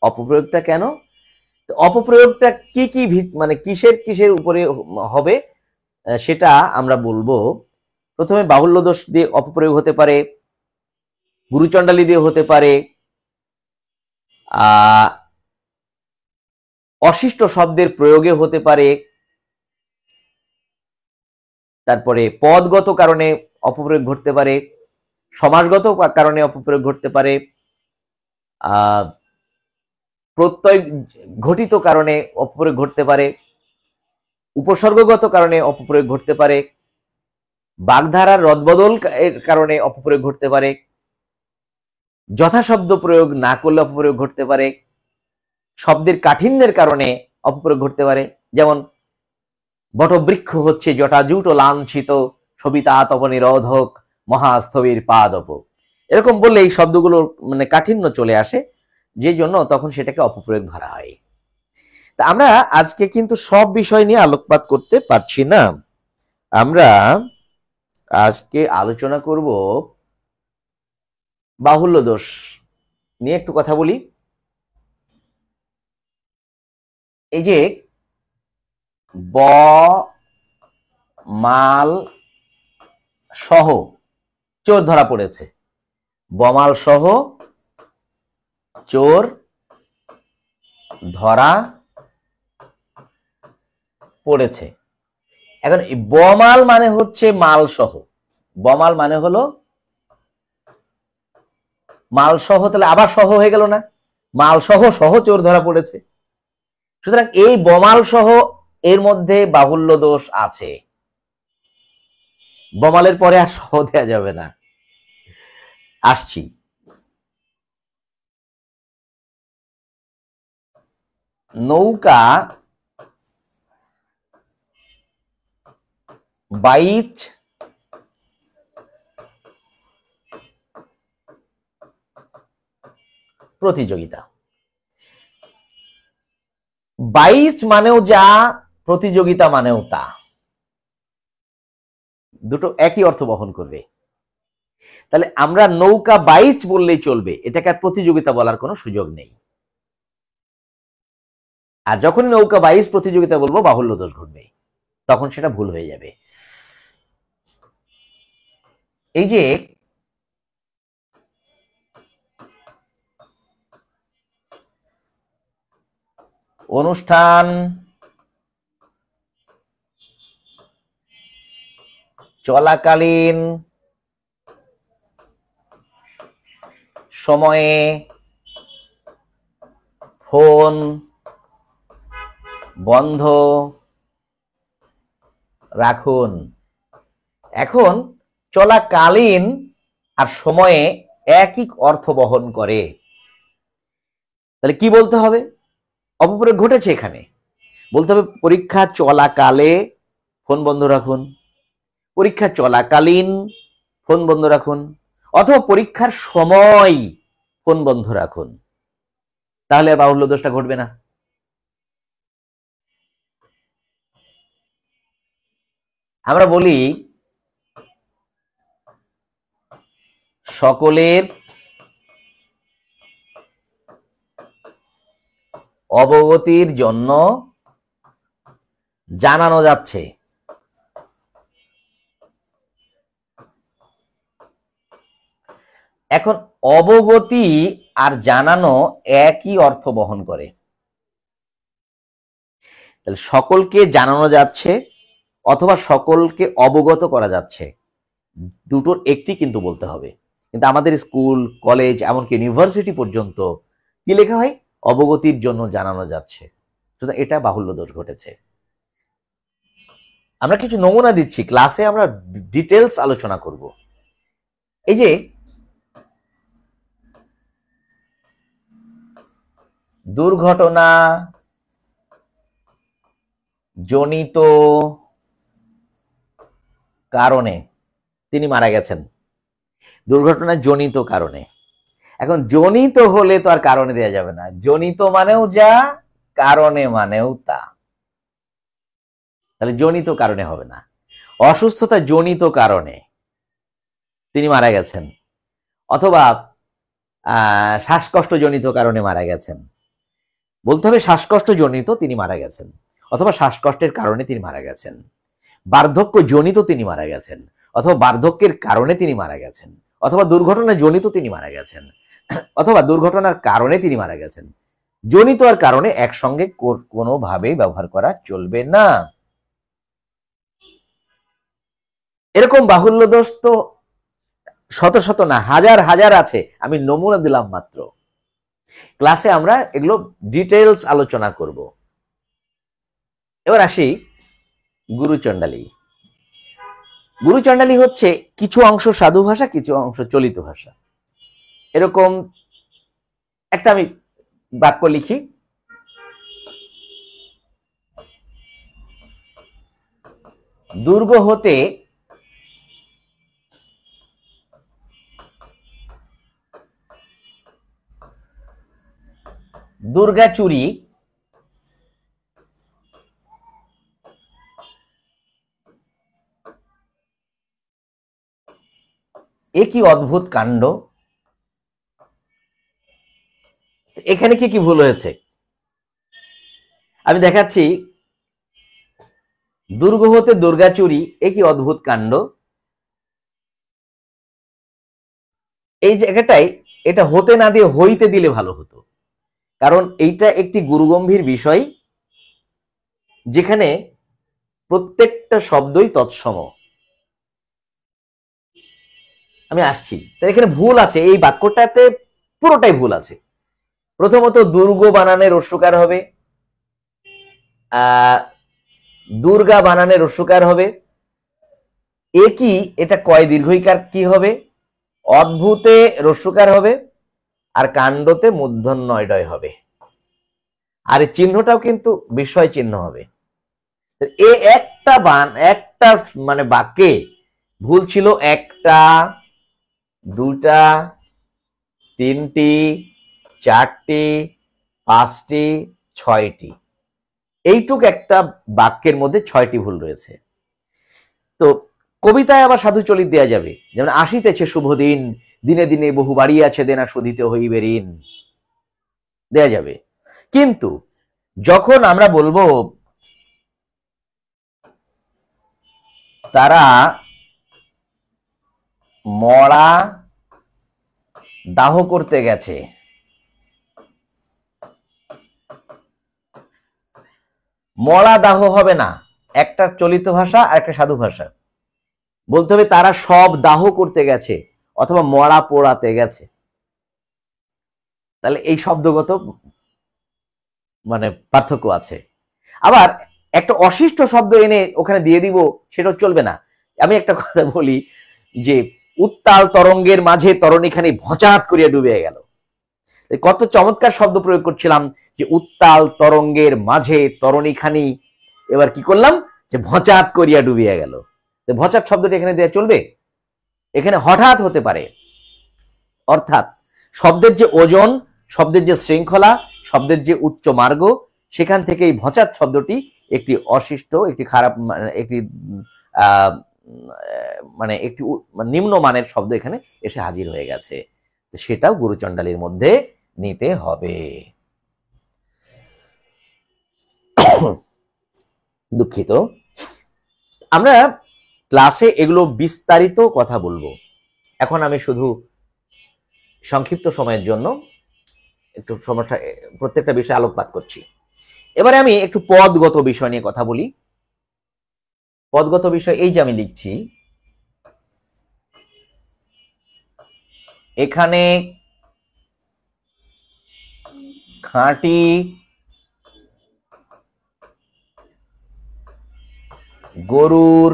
অপপ্রয়োগটা কেন, অপপ্রয়োগটা কি কি মানে কিসের কিসের উপরে হবে সেটা আমরা বলবো। প্রথমে বাহুল্য দোষ দিয়ে অপপ্রয়োগ হতে পারে, গুরুচণ্ডালী দিয়ে হতে পারে, অশিষ্ট শব্দের প্রয়োগে হতে পারে, তারপরে পদগত কারণে অপপ্রয়োগ ঘটতে পারে, সমাসগত কারণে অপপ্রয়োগ ঘটতে পারে, প্রত্যয় ঘটিত কারণে অপপ্রয়োগ ঘটতে পারে, উপসর্গগত কারণে অপপ্রয়োগ ঘটতে পারে, বাগধারার রদবদল এর কারণে অপপ্রয়োগ ঘটতে পারে, যথাশব্দ প্রয়োগ না করলে অপপ্রয়োগ ঘটতে পারে, শব্দের কাঠিন্যের কারণে অপপ্রয়োগ ঘটতে পারে। যেমন বটবৃক্ষ হচ্ছে জটাজুট ও লাঞ্ছিত, সবিতা তপ নিরোধক, মহাস্থবির পাদপ। এরকম বললে এই শব্দগুলোর মানে কাঠিন্য চলে আসে, যে জন্য তখন সেটাকে অপপ্রয়োগ ধরা হয়। তা আমরা আজকে কিন্তু সব বিষয় নিয়ে আলোকপাত করতে পারছি না। আমরা আজকে আলোচনা করব বাহুল্য দোষ নিয়ে, একটু কথা বলি। এই যে ব মাল সহ চোর ধরা পড়েছে, বমাল সহ চোর ধরা পড়েছে। এখন বমাল মানে হচ্ছে মাল সহ, বমাল মানে হলো মাল সহ, তাহলে আবার সহ হয়ে গেল না, মাল সহ সহ চোর ধরা পড়েছে। সুতরাং এই বমাল সহ এর মধ্যে বাহুল্য দোষ আছে, বমালের পরে আর সহ দেওয়া যাবে না। আসছি, নৌকা বাইচ প্রতিযোগিতা। বাইচ মানেও যা, প্রতিযোগিতা মানেও তা, দুটো একই অর্থ বহন করবে। তাহলে আমরা নৌকা বাইচ বললেই চলবে, এটাকে আর প্রতিযোগিতা বলার কোনো সুযোগ নেই। আর যখন নৌকা বাইচ প্রতিযোগিতা বলবো বাহুল্য দোষ ঘটবে, তখন সেটা ভুল হয়ে যাবে। এই যে অনুষ্ঠান চলাকালীন সময়ে ফোন বন্ধ রাখুন। এখন চলাকালীন আর সময়ে একই অর্থ বহন করে, তাহলে কি বলতে হবে? অপপ্রয়োগ ঘটেছে এখানে। বলতে হবে পরীক্ষা চলাকালে ফোন বন্ধ রাখুন, পরীক্ষা চলাকালীন ফোন বন্ধ রাখুন, অথবা পরীক্ষার সময় ফোন বন্ধ রাখুন। তাহলে আর বাহুল্য দোষটা ঘটবে না। আমরা বলি সকলের অবগতির জন্য জানানো যাচ্ছে। এখন অবগতি আর জানানো একই অর্থ বহন করে। তাহলে সকলকে জানানো যাচ্ছে অথবা সকলকে অবগত করা যাচ্ছে, দুটোর একটি কিন্তু বলতে হবে। কিন্তু আমাদের স্কুল কলেজ এমনকি ইউনিভার্সিটি পর্যন্ত কি লেখা হয়? অবগতির জন্য জানানো যাচ্ছে। সুতরাং এটা বাহুল্য দোষ ঘটেছে। আমরা কিছু নমুনা দিচ্ছি, ক্লাসে আমরা ডিটেলস আলোচনা করব। এই যে দুর্ঘটনা জনিত কারণে তিনি মারা গেছেন, দুর্ঘটনা জনিত কারণে। এখন জনিত হলে তো আর কারণে দেয়া যাবে না, জনিত মানেও যা, কারণে মানেও তা। তাহলে জনিত কারণে হবে না। অসুস্থতা জনিত কারণে তিনি মারা গেছেন, অথবা শ্বাসকষ্ট জনিত কারণে মারা গেছেন। বলতে হবে শ্বাসকষ্ট জনিত তিনি মারা গেছেন, অথবা শ্বাসকষ্টের কারণে তিনি মারা গেছেন। বার্ধক্য জনিত তিনি মারা গেছেন, অথবা বার্ধক্যের কারণে তিনি মারা গেছেন, অথবা দুর্ঘটনা জনিত তিনি মারা গেছেন, অথবা দুর্ঘটনার কারণে তিনি মারা গেছেন। জনিত আর কারণে একসঙ্গে কোনোভাবেই ব্যবহার করা চলবে না। এরকম বাহুল্য দোষ তো শত শত না, হাজার হাজার আছে। আমি নমুনা দিলাম মাত্র। ক্লাসে আমরা এগুলো ডিটেলস আলোচনা করব। এবার আসি গুরুচণ্ডালী। গুরুচণ্ডালী হচ্ছে কিছু অংশ সাধু ভাষা, কিছু অংশ চলিত ভাষা। এরকম একটা আমি বাক্য লিখি, দুর্গ হতে দুর্গাচুরি এ কি অদ্ভুত কাণ্ড। এখানে কি কি ভুল হয়েছে আমি দেখাচ্ছি। দুর্গ হতে দুর্গাচুরি এ কি অদ্ভুত কাণ্ড, এই জায়গাটায় এটা হতে না দিয়ে হইতে দিলে ভালো হতো, কারণ এইটা একটি গুরুগম্ভীর বিষয় যেখানে প্রত্যেকটা শব্দই তৎসম। আমি আসছি, তাই এখানে ভুল আছে, এই বাক্যটাতে পুরোটাই ভুল আছে। প্রথমত দুর্গ বানানে রস্যকার হবে, দুর্গা বানানে রস্যকার হবে। এ কি, এটা কয় দীর্ঘইকার কি হবে, অদ্ভুতে রস্যকার হবে, আর কাণ্ডতে মূর্ধন্যয় হবে। আর এই চিহ্নটাও কিন্তু বিষয় চিহ্ন হবে। এ একটা একটা মানে বাক্যে ভুল ছিল একটা, দুটা, তিনটি, চারটি, পাঁচটি, ছয়টি। এইটুক একটা বাক্যের মধ্যে 6টি ভুল রয়েছে। তো কবিতায় আবার সাধু চলিত দেয়া যাবে, যেমন আসিতেছে শুভ দিন, দিনে দিনে বহু বাড়ি আছে দেনা শোধিতে হইবে ঋণ, দেয়া যাবে। কিন্তু যখন আমরা বলবো তারা মরা দাহ করতে গেছে। মরা দাহ হবে না, একটা চলিত ভাষা আর একটা সাধু ভাষা। বলতে হবে তারা সব দাহ করতে গেছে অথবা মরা পোড়াতে গেছে। তাহলে এই শব্দগত মানে পার্থক্য আছে। আবার একটা অশিষ্ট শব্দ এনে ওখানে দিয়ে দিব, সেটাও চলবে না। আমি একটা কথা বলি যে উত্তাল তরঙ্গের মাঝে তরণীখানি ভচাত করিয়া ডুবে গেল। কত চমৎকার শব্দ প্রয়োগ করছিলাম যে উত্তাল তরঙ্গের মাঝে তরণীখানি, এবার কি করলাম যে ভচাত করিয়া ডুবিয়া গেল। ভচাত শব্দটি এখানে দেওয়া চলবে? এখানে হঠাৎ হতে পারে। অর্থাৎ শব্দের যে ওজন, শব্দের যে শৃঙ্খলা, শব্দের যে উচ্চ মার্গ, সেখান থেকে এই ভচাত শব্দটি একটি অশিষ্ট, একটি খারাপ, একটি মানে একটি নিম্ন মানের শব্দ এখানে এসে হাজির হয়ে গেছে। সেটাও গুরুচণ্ডালীর মধ্যে নিতে হবে। দুঃখিত, আমরা ক্লাসে এগুলো বিস্তারিত কথা বলবো। এখন আমি শুধু সংক্ষিপ্ত সময়ের জন্য একটু সমস্যা, প্রত্যেকটা বিষয়ে আলোকপাত করছি। এবারে আমি একটু পদগত বিষয় নিয়ে কথা বলি। পদগত বিষয় এই যে আমি লিখছি, এখানে খাঁটি গরুর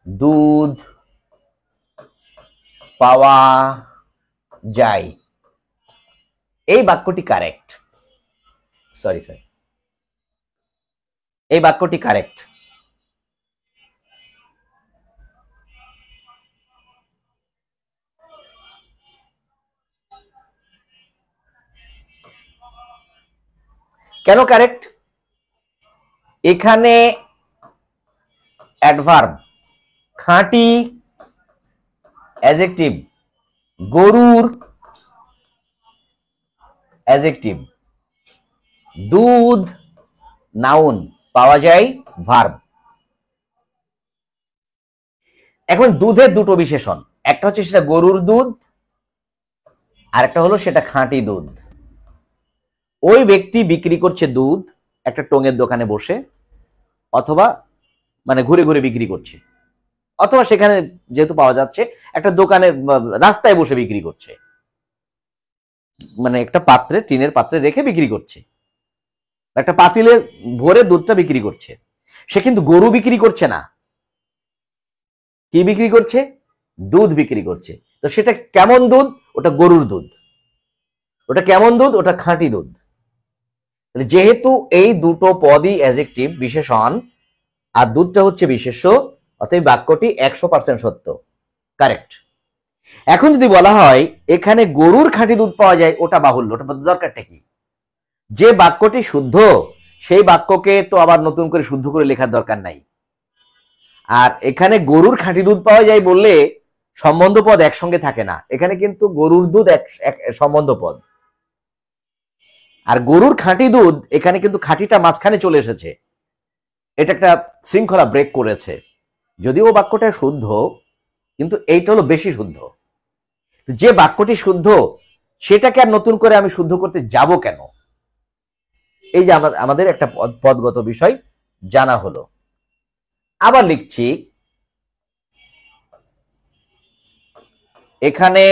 দুধ পাওয়া যায়, এই বাক্যটি কারেক্ট। সরি, এই বাক্যটি কারেক্ট। কেন কারেক্ট? এখানে অ্যাডভার্ব খাঁটি অ্যাডজেক্টিভ, গরুর অ্যাডজেক্টিভ, দুধ নাউন, পাওয়া যায় ভার্ব। এখন দুধের দুটো বিশেষণ, একটা হচ্ছে সেটা গরুর দুধ, আর একটা হলো সেটা খাঁটি দুধ। ওই ব্যক্তি বিক্রি করছে দুধ একটা টঙের দোকানে বসে, অথবা মানে ঘুরে ঘুরে বিক্রি করছে, অথবা সেখানে যেহেতু পাওয়া যাচ্ছে একটা দোকানে রাস্তায় বসে বিক্রি করছে, মানে একটা পাত্রে, টিনের পাত্রে রেখে বিক্রি করছে, একটা পাতিলে ভরে দুধটা বিক্রি করছে। সে কিন্তু গরু বিক্রি করছে না, কি বিক্রি করছে? দুধ বিক্রি করছে। তো সেটা কেমন দুধ? ওটা গরুর দুধ। ওটা কেমন দুধ? ওটা খাঁটি দুধ। যেহেতু এই দুটো পদই অ্যাডজেক্টিভ, বিশেষণ, আর দুধটা হচ্ছে বিশেষ্য, অতএব বাক্যটি 100% সত্য, কারেক্ট। এখন যদি বলা হয় এখানে গরুর খাঁটি দুধ পাওয়া যায়, ওটা বাহুল্য, ওটা দরকারটা কি? যে বাক্যটি শুদ্ধ সেই বাক্যকে তো আবার নতুন করে শুদ্ধ করে লেখার দরকার নাই। আর এখানে গরুর খাঁটি দুধ পাওয়া যায় বললে সম্বন্ধ পদ একসঙ্গে থাকে না, এখানে কিন্তু গরুর দুধ এক সম্বন্ধ পদ, আর গরুর খাঁটি দুধ এখানে কিন্তু খাঁটিটা মাঝখানে চলে এসেছে, এটা একটা শৃঙ্খলা ব্রেক করেছে। যদিও বাক্যটা শুদ্ধ, কিন্তু এইটা হলো বেশি শুদ্ধ। যে বাক্যটি শুদ্ধ সেটাকে আর নতুন করে আমি শুদ্ধ করতে যাব কেন? এই যে আমাদের একটা পদগত বিষয় জানা হলো। আবার লিখছি, এখানে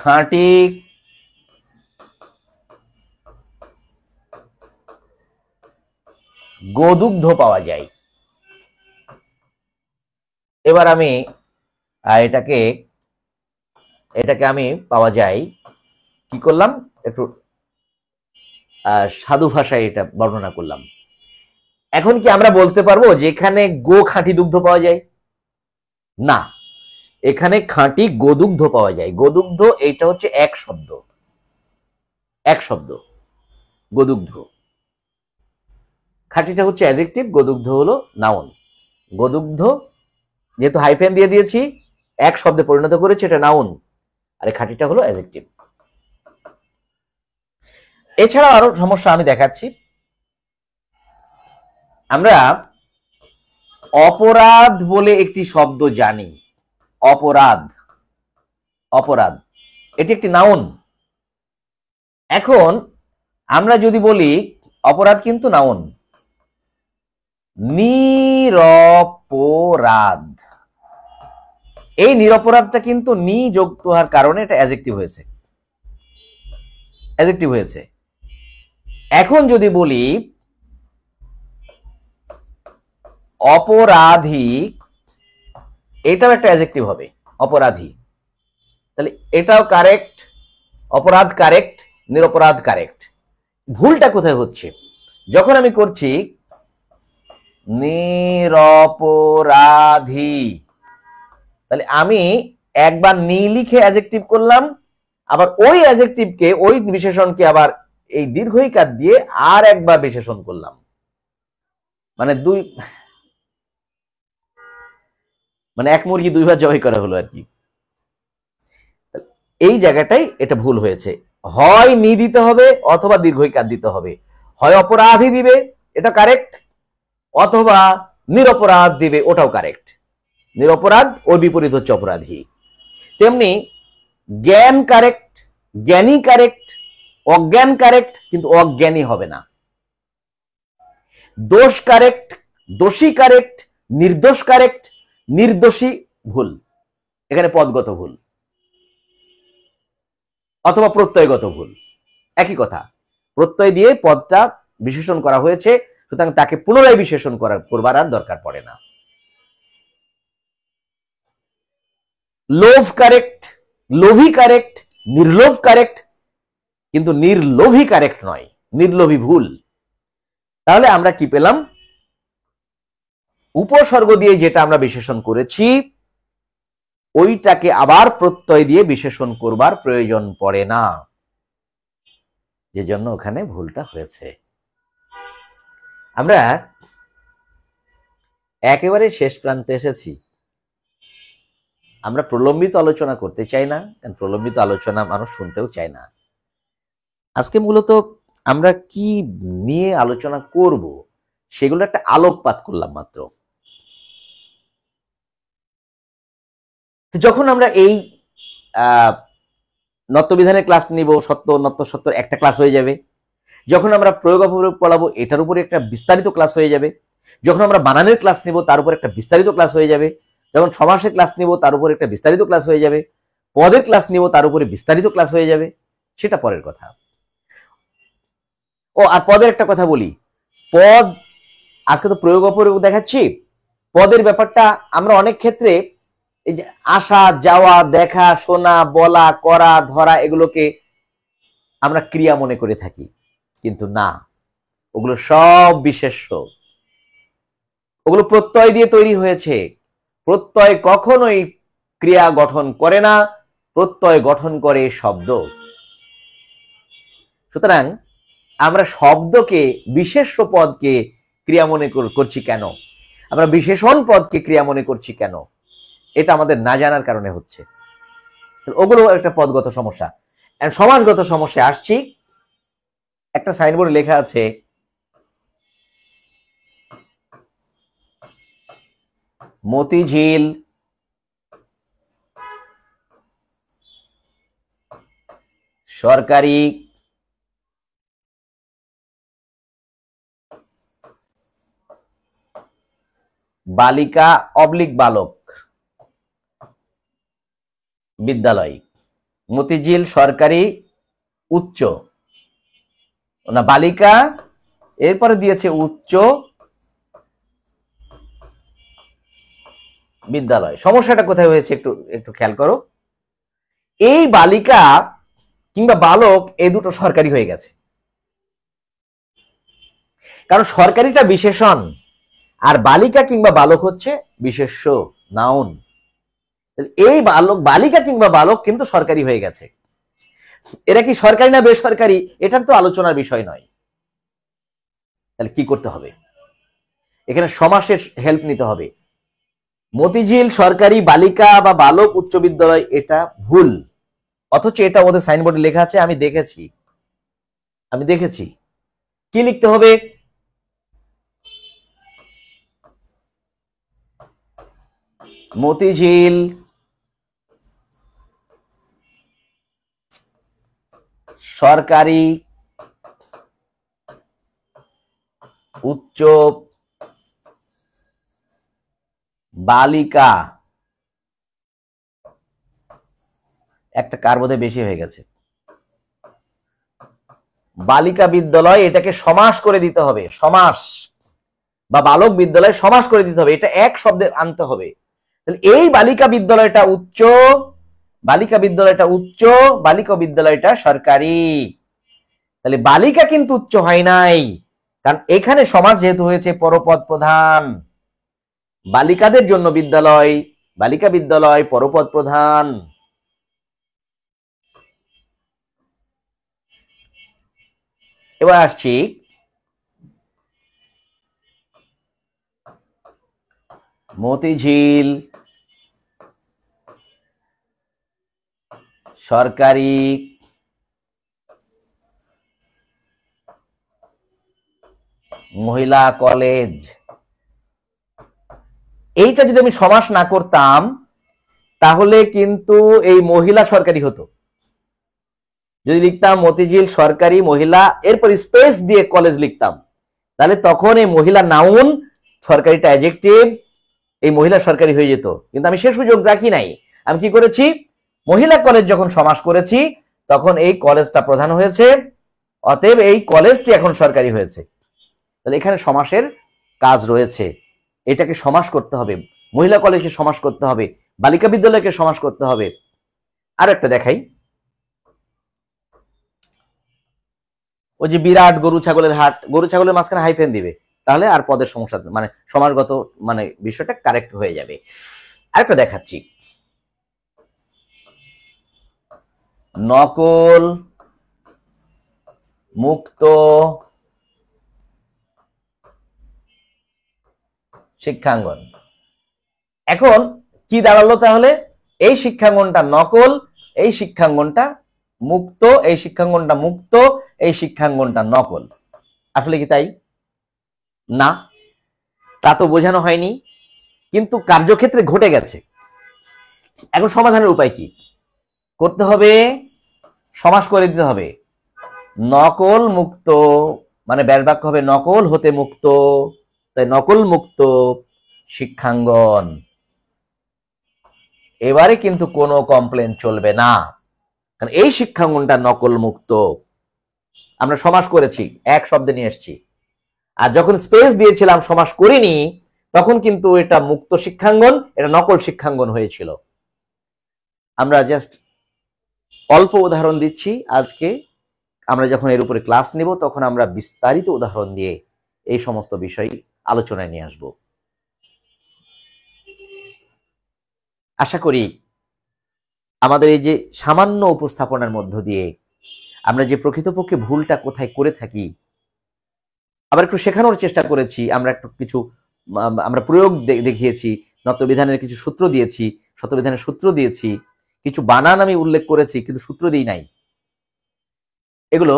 খাঁটি গোদুগ্ধ পাওয়া যায়। এবার আমি এটাকে আমি পাওয়া যায় কি করলাম, একটু সাধু ভাষায় এটা বর্ণনা করলাম। এখন কি আমরা বলতে পারবো যে এখানে গো খাঁটি দুগ্ধ পাওয়া যায়? না, এখানে খাঁটি গোদুগ্ধ পাওয়া যায়। গোদুগ্ধ এইটা হচ্ছে এক শব্দ, গোদুগ্ধ। খাঁটিটা হচ্ছে অ্যাডজেক্টিভ, গোদুগ্ধ হলো নাউন। গোদুগ্ধ যেহেতু হাইফেন দিয়ে দিয়েছি, এক শব্দে পরিণত করেছে, এটা নাউন, আর খাঁটিটা হলো অ্যাডজেক্টিভ। এছাড়াও আরো সমস্যা আমি দেখাচ্ছি। আমরা অপরাধ বলে একটি শব্দ জানি। অপরাধ, অপরাধ এটি একটি নাউন। এখন আমরা যদি বলি অপরাধ কিন্তু নাউন, নিরপরাধ, এই নিরপরাধটা কিন্তু নি যুক্ত হওয়ার কারণে এটা অ্যাডজেক্টিভ হয়েছে, অ্যাডজেক্টিভ হয়েছে। এখন যদি বলি অপরাধী, এটাও একটা অ্যাডজেক্টিভ হবে, অপরাধী, তাহলে এটাও কারেক্ট, অপরাধ কারেক্ট, নিরপরাধ কারেক্ট। ভুলটা কোথায় হচ্ছে? যখন আমি করছি নিরপরাধী, তাহলে আমি একবার নি লিখে অ্যাডজেক্টিভ করলাম, আবার ওই অ্যাডজেক্টিভকে, ওই বিশেষণকে আবার এই দীর্ঘইকার দিয়ে আর একবার বিশেষণ করলাম, মানে এক মুরগি দুইবার জবাই করা হলো আর কি। এই জায়গাটাই এটা ভুল হয়েছে, হয় নি দিতে হবে অথবা দীর্ঘইকার দিতে হবে, হয় অপরাধী দিবে এটা কারেক্ট, অথবা নিরপরাধ দিবে ওটাও কারেক্ট। নিরপরাধ ওর বিপরীত হচ্ছে অপরাধী। তেমনি জ্ঞান কারেক্ট, জ্ঞানী কারেক্ট, অজ্ঞান কারেক্ট, কিন্তু অজ্ঞানী হবে না। দোষ কারেক্ট, দোষী কারেক্ট, নির্দোষ কারেক্ট, নির্দোষী ভুল, এখানে পদগত ভুল অথবা প্রত্যয়গত ভুল, একই কথা। প্রত্যয় দিয়ে পদটা বিশেষণ করা হয়েছে, সুতরাং তাকে পুনরায় বিশেষণ করবার আর দরকার পড়ে না। লোভ কারেক্ট, লোভী কারেক্ট, নির্লোভ কারেক্ট, কিন্তু নির্লোভী কারেক্ট নয়, নির্লোভী ভুল। তাহলে আমরা কি পেলাম? উপসর্গ দিয়ে যেটা আমরা বিশেষণ করেছি ওইটাকে আবার প্রত্যয় দিয়ে বিশেষণ করবার প্রয়োজন পড়ে না, যে জন্য ওখানে ভুলটা হয়েছে। আমরা একেবারে শেষ প্রান্তে এসেছি। আমরা প্রলম্বিত আলোচনা করতে চাই না, কারণ প্রলম্বিত আলোচনা মানুষ শুনতেও চায় না। আজকে মূলত আমরা কি নিয়ে আলোচনা করব সেগুলো একটা আলোকপাত করলাম মাত্র। যখন আমরা এই নত্যবিধানের ক্লাস নিব, সত্য নত্য সত্য একটা ক্লাস হয়ে যাবে। যখন আমরা প্রয়োগ অপপ্রয়োগ পড়াবো এটার উপরে একটা বিস্তারিত ক্লাস হয়ে যাবে। যখন আমরা বানানের ক্লাস নিব তার উপর একটা বিস্তারিত ক্লাস হয়ে যাবে। যখন সমাসের ক্লাস নিব তার উপর একটা বিস্তারিত ক্লাস হয়ে যাবে। পদের ক্লাস নিব তার উপরে বিস্তারিত ক্লাস হয়ে যাবে, সেটা পরের কথা। ও আর পদের একটা কথা বলি, পদ আজকে তো প্রয়োগ অপপ্রয়োগ দেখাচ্ছি, পদের ব্যাপারটা আমরা অনেক ক্ষেত্রে এই যে আসা যাওয়া, দেখা, শোনা, বলা, করা, ধরা, এগুলোকে আমরা ক্রিয়া মনে করে থাকি, কিন্তু না, ওগুলো সব বিশেষ্য, ওগুলো প্রত্যয় দিয়ে তৈরি হয়েছে। প্রত্যয় কখনোই ক্রিয়া গঠন করে না, প্রত্যয় গঠন করে শব্দ। সুতরাং আমরা শব্দকে, বিশেষ্য পদকে ক্রিয়া মনে করছি কেন, আমরা বিশেষণ পদকে ক্রিয়া মনে করছি কেন, এটা আমাদের না জানার কারণে হচ্ছে। ওগুলো একটা পদগত সমস্যা। সমাজগত সমস্যা আসছি। একটা সাইনবোর্ডে লেখা আছে মতিঝিল সরকারি বালিকা অবলিক বালক বিদ্যালয়, মতিঝিল সরকারি উচ্চ না বালিকা, এরপরে দিয়েছে উচ্চ বিদ্যালয়। সমস্যাটা কোথায় হয়েছে একটু একটু খেয়াল করো। এই বালিকা কিংবা বালক এই দুটো সরকারি হয়ে গেছে, কারণ সরকারিটা বিশেষণ আর বালিকা কিংবা বালক হচ্ছে বিশেষ্য, নাউন। এই বালক, বালিকা কিংবা বালক কিন্তু সরকারি হয়ে গেছে। এরা কি সরকারি না বেসরকারি এটার তো আলোচনার বিষয় নয়। তাহলে কি করতে হবে? এখানে সমাসের হেল্প নিতে হবে। মতিঝিল সরকারি বালিকা বা বালক উচ্চ বিদ্যালয়, এটা ভুল, অথচ এটা ওদের সাইনবোর্ডে লেখা আছে, আমি দেখেছি। কি লিখতে হবে? মতিঝিল সরকারি উচ্চ বালিকা, একটা কার বোধহয় বেশি হয়ে গেছে, বালিকা বিদ্যালয়, এটাকে সমাস করে দিতে হবে, সমাস, বা বালক বিদ্যালয় সমাস করে দিতে হবে, এটা এক শব্দে আনতে হবে। এই বালিকা বিদ্যালয়টা উচ্চ, বালিকা বিদ্যালয়টা উচ্চ, বালিকা বিদ্যালয়টা সরকারি। তাহলে বালিকা কিন্তু উচ্চ হয় নাই, কারণ এখানে সমাস যেহেতু হয়েছে পরপদ প্রধান। বালিকাদের জন্য বিদ্যালয়, বালিকা বিদ্যালয় পরপদ প্রধান। এবার আসছি মতিঝিল সরকারি মহিলা কলেজ। এইটা যদি আমি সমাস না করতাম তাহলে কিন্তু এই মহিলা সরকারি হতো। যদি লিখতাম মতিঝিল সরকারি মহিলা, এরপর স্পেস দিয়ে কলেজ লিখতাম, তাহলে তখন এই মহিলা নাউন, সরকারিটা অ্যাডজেক্টিভ, এই মহিলা সরকারি হয়ে যেত। কিন্তু আমি সে সুযোগ রাখি নাই। আমি কি করেছি, মহিলা কলেজ যখন সমাস করেছি তখন এই কলেজটা প্রধান হয়েছে, অতএব এই কলেজটি এখন সরকারি হয়েছে। তাহলে এখানে সমাসের কাজ রয়েছে, এটাকে সমাস করতে হবে, মহিলা কলেজকে সমাস করতে হবে, বালিকা বিদ্যালয়কে সমাস করতে হবে। আর একটা দেখাই, ওই যে বিরাট গরু ছাগলের হাট, গরু ছাগলের মাঝখানে হাইফেন দিবে, তাহলে আর পদের সমস্যা মানে সমাসগত মানে বিষয়টা কারেক্ট হয়ে যাবে। আরেকটা দেখাচ্ছি, নকল মুক্ত শিক্ষাঙ্গন। এখন কি দাঁড়ালো তাহলে, এই শিক্ষাঙ্গনটা নকল, এই শিক্ষাঙ্গনটা মুক্ত, এই শিক্ষাঙ্গনটা মুক্ত, এই শিক্ষাঙ্গনটা নকল। আসলে কি তাই? না, তা তো বোঝানো হয়নি, কিন্তু কার্যক্ষেত্রে ঘটে গেছে। এখন সমাধানের উপায় কি করতে হবে, সমাস করে দিতে হবে। নকল মুক্ত মানে ব্যাস বাক্য হবে নকল হতে মুক্ত, তাই নকল মুক্ত শিক্ষাঙ্গন। এবারে কিন্তু কোনো কমপ্লেন চলবে না, কারণ এই শিক্ষাঙ্গনটা নকল মুক্ত। আমরা সমাস করেছি, এক শব্দে নিয়ে এসেছি, আর যখন স্পেস দিয়েছিলাম সমাস করিনি তখন কিন্তু এটা মুক্ত শিক্ষাঙ্গন, এটা নকল শিক্ষাঙ্গন হয়েছিল। আমরা জাস্ট অল্প উদাহরণ দিচ্ছি আজকে, আমরা যখন এর উপরে ক্লাস নিব তখন আমরা বিস্তারিত উদাহরণ দিয়ে এই সমস্ত বিষয় আলোচনায় নিয়ে আসব। আশা করি আমাদের এই যে সামান্য উপস্থাপনার মধ্য দিয়ে আমরা যে প্রকৃতপক্ষে ভুলটা কোথায় করে থাকি আবার একটু শেখানোর চেষ্টা করেছি। আমরা একটু কিছু আমরা প্রয়োগ দেখিয়েছি, নতবিধানের কিছু সূত্র দিয়েছি, শতবিধানের সূত্র দিয়েছি, কিছু বানান আমি উল্লেখ করেছি কিন্তু সূত্র দিই নাই। এগুলো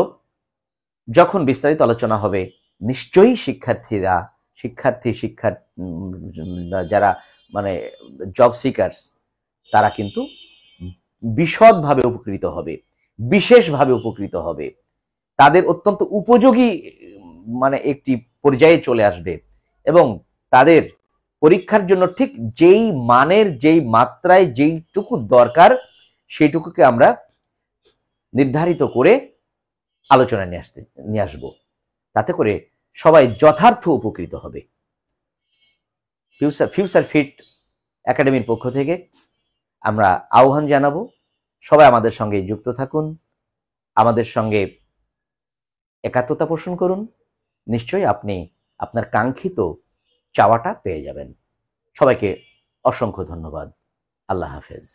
যখন বিস্তারিত আলোচনা হবে নিশ্চয়ই শিক্ষার্থী যারা মানে জব সিকার্স তারা কিন্তু বিশদভাবে উপকৃত হবে, বিশেষভাবে উপকৃত হবে, তাদের অত্যন্ত উপযোগী মানে একটি পর্যায়ে চলে আসবে এবং তাদের পরীক্ষার জন্য ঠিক যেই মানের যেই মাত্রায় যেইটুকু দরকার সেইটুকুকে আমরা নির্ধারিত করে আলোচনা নিয়ে আসবো, তাতে করে সবাই যথার্থ উপকৃত হবে। ফিউচার ফিট একাডেমির পক্ষ থেকে আমরা আহ্বান জানাবো, সবাই আমাদের সঙ্গে যুক্ত থাকুন, আমাদের সঙ্গে একাত্মতা পোষণ করুন, নিশ্চয়ই আপনি আপনার কাঙ্ক্ষিত চাওয়াটা পেয়ে যাবেন। সবাইকে অসংখ্য ধন্যবাদ। আল্লাহ হাফেজ।